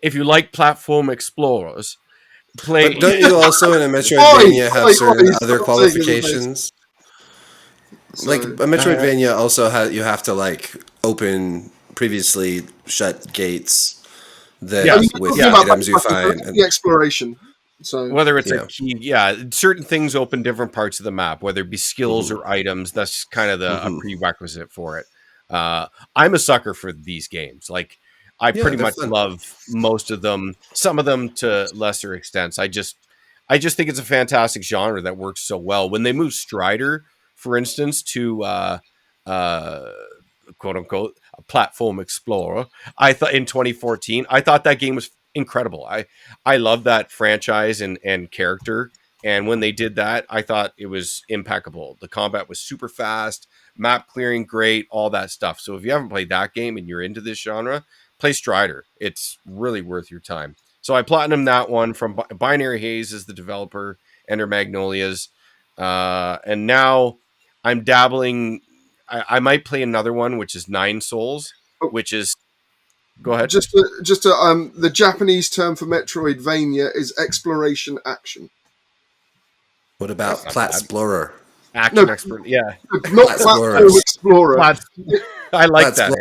if you like platform explorers, play. But don't you also in a Metroidvania have certain other qualifications? Like a Metroidvania also you have to like open previously shut gates that with items you find. The exploration. So whether it's a key, certain things open different parts of the map, whether it be skills or items. That's kind of a prerequisite for it. I'm a sucker for these games. Like I pretty much fun. love most of them. Some of them to lesser extents. I just think it's a fantastic genre that works so well. When they move Strider, for instance, to quote unquote a platform explorer, I thought in 2014, I thought that game was incredible. I love that franchise and character. And when they did that, I thought it was impeccable. The combat was super fast, map clearing great, all that stuff. So if you haven't played that game and you're into this genre, play Strider. It's really worth your time. So I platinum that one from Binary Haze is the developer, Ender Magnolias. And now I'm dabbling. I might play another one, which is Nine Souls, which is. Go ahead. The Japanese term for Metroidvania is exploration action. What about Platsplorer? Action expert, yeah. Not Platform Explorer. I like that.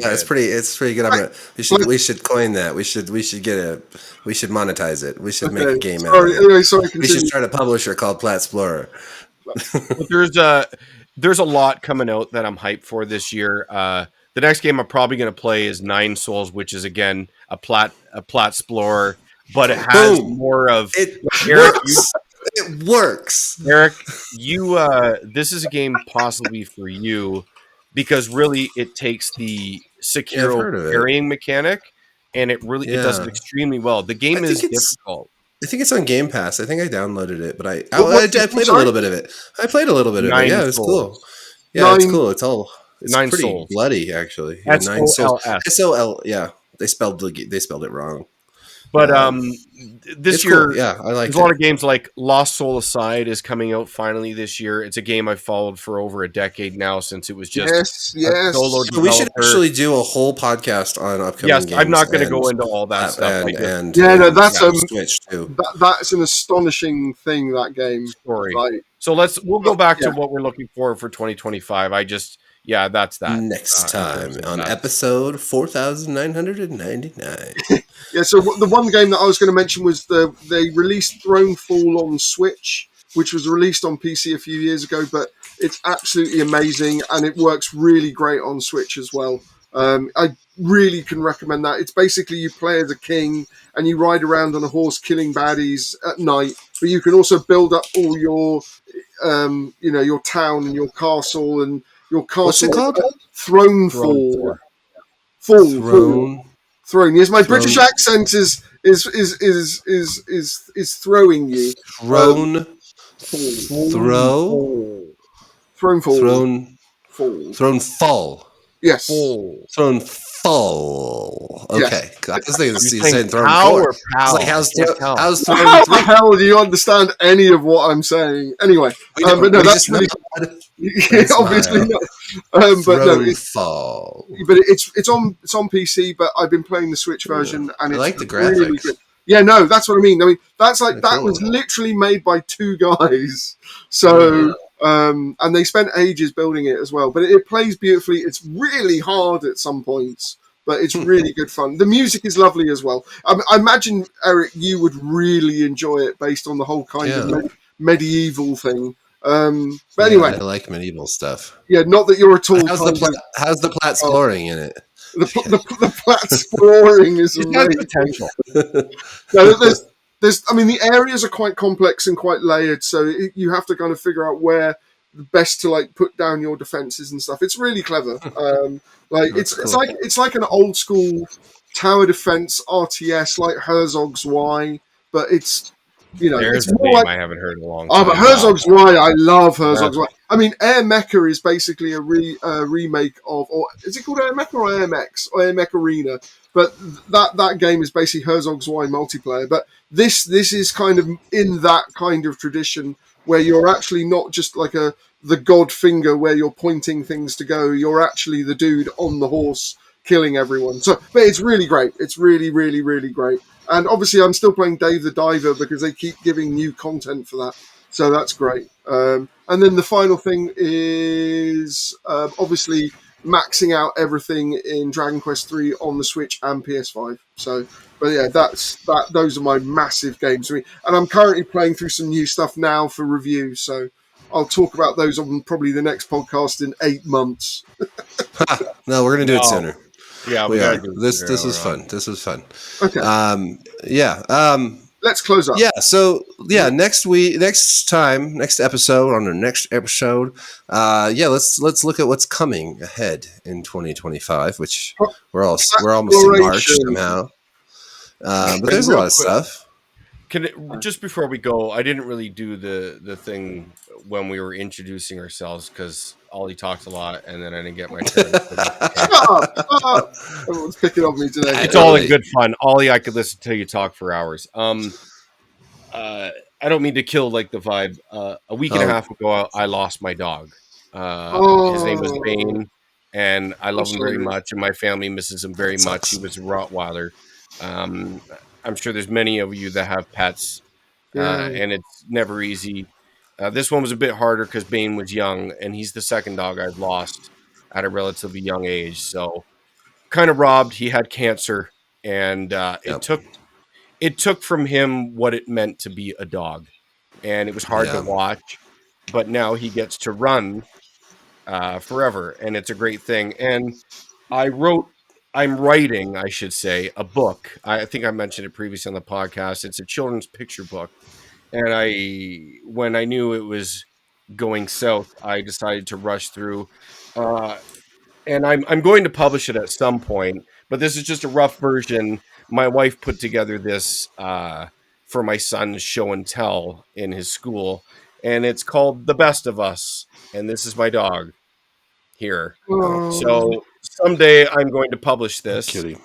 It's pretty good. We should coin that. We should monetize it. We should make a game out of it. Anyway, we should start a publisher called Platsplorer. There's a lot coming out that I'm hyped for this year. The next game I'm probably going to play is Nine Souls, which is again a Platsplorer, but it has more of It works. Eric, this is a game possibly for you because really it takes the secure carrying mechanic and it does it extremely well. The game is difficult. I think it's on Game Pass. I think I downloaded it, but I played a little bit of it. Yeah, it's cool. Yeah, it's cool. It's pretty Souls. Bloody actually. Yeah, Nine Souls. SOL. Yeah, they spelled it wrong. But this year, cool. Yeah, I like there's a lot of games like Lost Soul Aside is coming out finally this year. It's a game I've followed for over a decade now since it was just a solo developer. We should actually do a whole podcast on upcoming games. Yes, I'm not going to go into all that stuff. That's Switch too. That's an astonishing thing, that game. Story. Right. So we'll go back to what we're looking for 2025. That's that. Next time on episode 4999. Yeah, so the one game that I was going to mention was they released Thronefall on Switch, which was released on PC a few years ago, but it's absolutely amazing and it works really great on Switch as well. I really can recommend that. It's basically you play as a king and you ride around on a horse killing baddies at night, but you can also build up all your, your town and your castle and your castle. What's it called? Thronefall. Throne. Yes, my British accent is throwing you. Thronefall. Yes. Thronefall. Okay. Yeah. I was thinking saying Thronefall. How the hell do you understand any of what I'm saying? Anyway, but no, that's really obviously not. Thronefall. But it's on PC. But I've been playing the Switch version, and it's I like the graphics. Really good. Yeah, no, that's what I mean. That's like that was literally made by two guys. So. And they spent ages building it as well, but it plays beautifully. It's really hard at some points, but it's really good fun. The music is lovely as well. I imagine, Eric, you would really enjoy it based on the whole kind of medieval thing. But anyway, I like medieval stuff. Yeah, not that you're at all. How's the Platsploring in it? The Platsploring is amazing. Potential. The areas are quite complex and quite layered, so you have to kind of figure out where best to put down your defenses and stuff. It's really clever. It's like an old school tower defense RTS like Herzog's Y, but it's there's it's a more name I haven't heard in a long time. Oh, but Herzog's Y, I love Herzog's Y. Air Mecha is basically a remake of, or is it called Air Mecha or AMX or Air Mecha Arena? But that game is basically Herzog's Y multiplayer. But this is kind of in that kind of tradition where you're actually not just like the god finger where you're pointing things to go. You're actually the dude on the horse killing everyone. But it's really great. It's really, really, really great. And obviously, I'm still playing Dave the Diver because they keep giving new content for that. So that's great. And then the final thing is obviously maxing out everything in Dragon Quest III on the Switch and PS5. So, but yeah, those are my massive games. And I'm currently playing through some new stuff now for review. So I'll talk about those on probably the next podcast in 8 months. No, we're going to do it sooner. Yeah, we are. do This was fun. This was fun. Okay. Yeah. Let's close up. Yeah. So next episode, let's look at what's coming ahead in 2025, which we're almost in March somehow. But there's a lot of stuff. Just before we go, I didn't really do the thing when we were introducing ourselves because Ollie talked a lot, and then I didn't get my turn. Everyone's picking on me today. It's all in good fun. Ollie, I could listen to you talk for hours. I don't mean to kill like the vibe. A week and a half ago, I lost my dog. His name was Bane, and I love him very much, and my family misses him very much. He was a Rottweiler. I'm sure there's many of you that have pets, and it's never easy. This one was a bit harder because Bane was young, and he's the second dog I've lost at a relatively young age. So kind of robbed. He had cancer, and it took from him what it meant to be a dog, and it was hard to watch. But now he gets to run forever, and it's a great thing. And I'm writing, I should say, a book. I think I mentioned it previously on the podcast. It's a children's picture book. And when I knew it was going south, I decided to rush through. And I'm going to publish it at some point, but this is just a rough version. My wife put together this for my son's show and tell in his school, and it's called The Best of Us. And this is my dog here. So someday I'm going to publish this and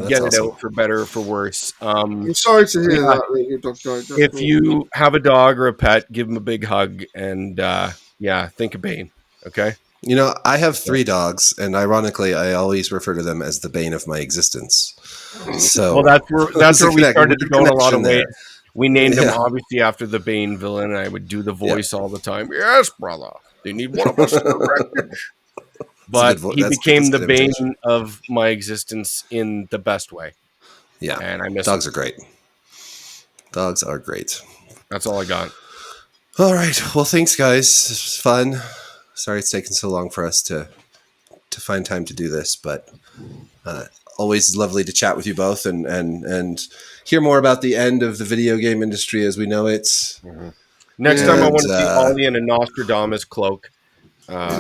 get it out for better or for worse. I'm sorry to hear that your dog died. If you have a dog or a pet, give him a big hug and think of Bane. Okay. You know, I have 3 dogs, and ironically, I always refer to them as the bane of my existence. So, that's where we started to go in a lot of ways. We named him obviously after the Bane villain, and I would do the voice all the time. Yes, brother. They need one of us in the wreckage. But he became the bane of my existence in the best way. Yeah, and I miss dogs are great. Dogs are great. That's all I got. All right. Well, thanks, guys. This was fun. Sorry it's taken so long for us to find time to do this, but always lovely to chat with you both and hear more about the end of the video game industry as we know it. Mm-hmm. Next time I want to see Ollie in a Nostradamus cloak. No, I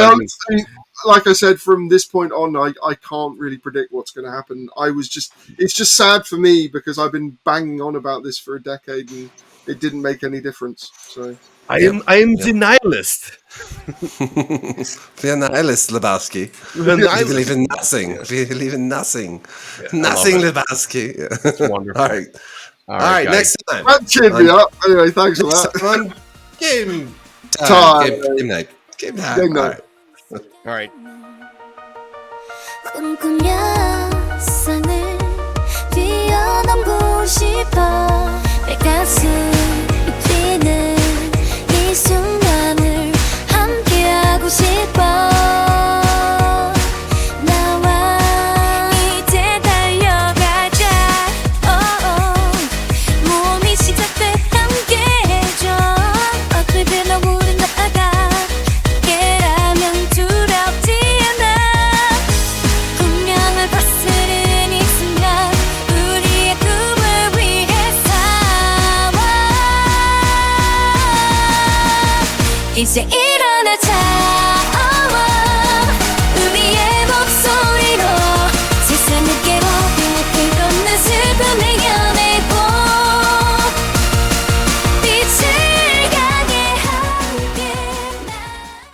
honestly, like I said, from this point on, I can't really predict what's going to happen. It's just sad for me because I've been banging on about this for a decade and it didn't make any difference. So I am the nihilist. The nihilist, Lebowski. You believe in nothing. You believe in nothing. Yeah, nothing, Lebowski. Yeah. That's wonderful. All right. Next time. That cheered me up. Anyway, thanks for that. Game time. Game night. Game time. All right. 순간을 함께하고 싶어 나와 이제 달려가자 몸이 시작돼 함께 해줘 어떻게 변화 우린 나아가 깨라면 두렵지 않아 운명을 거스르는 이 순간 우리의 꿈을 위해 싸워 이제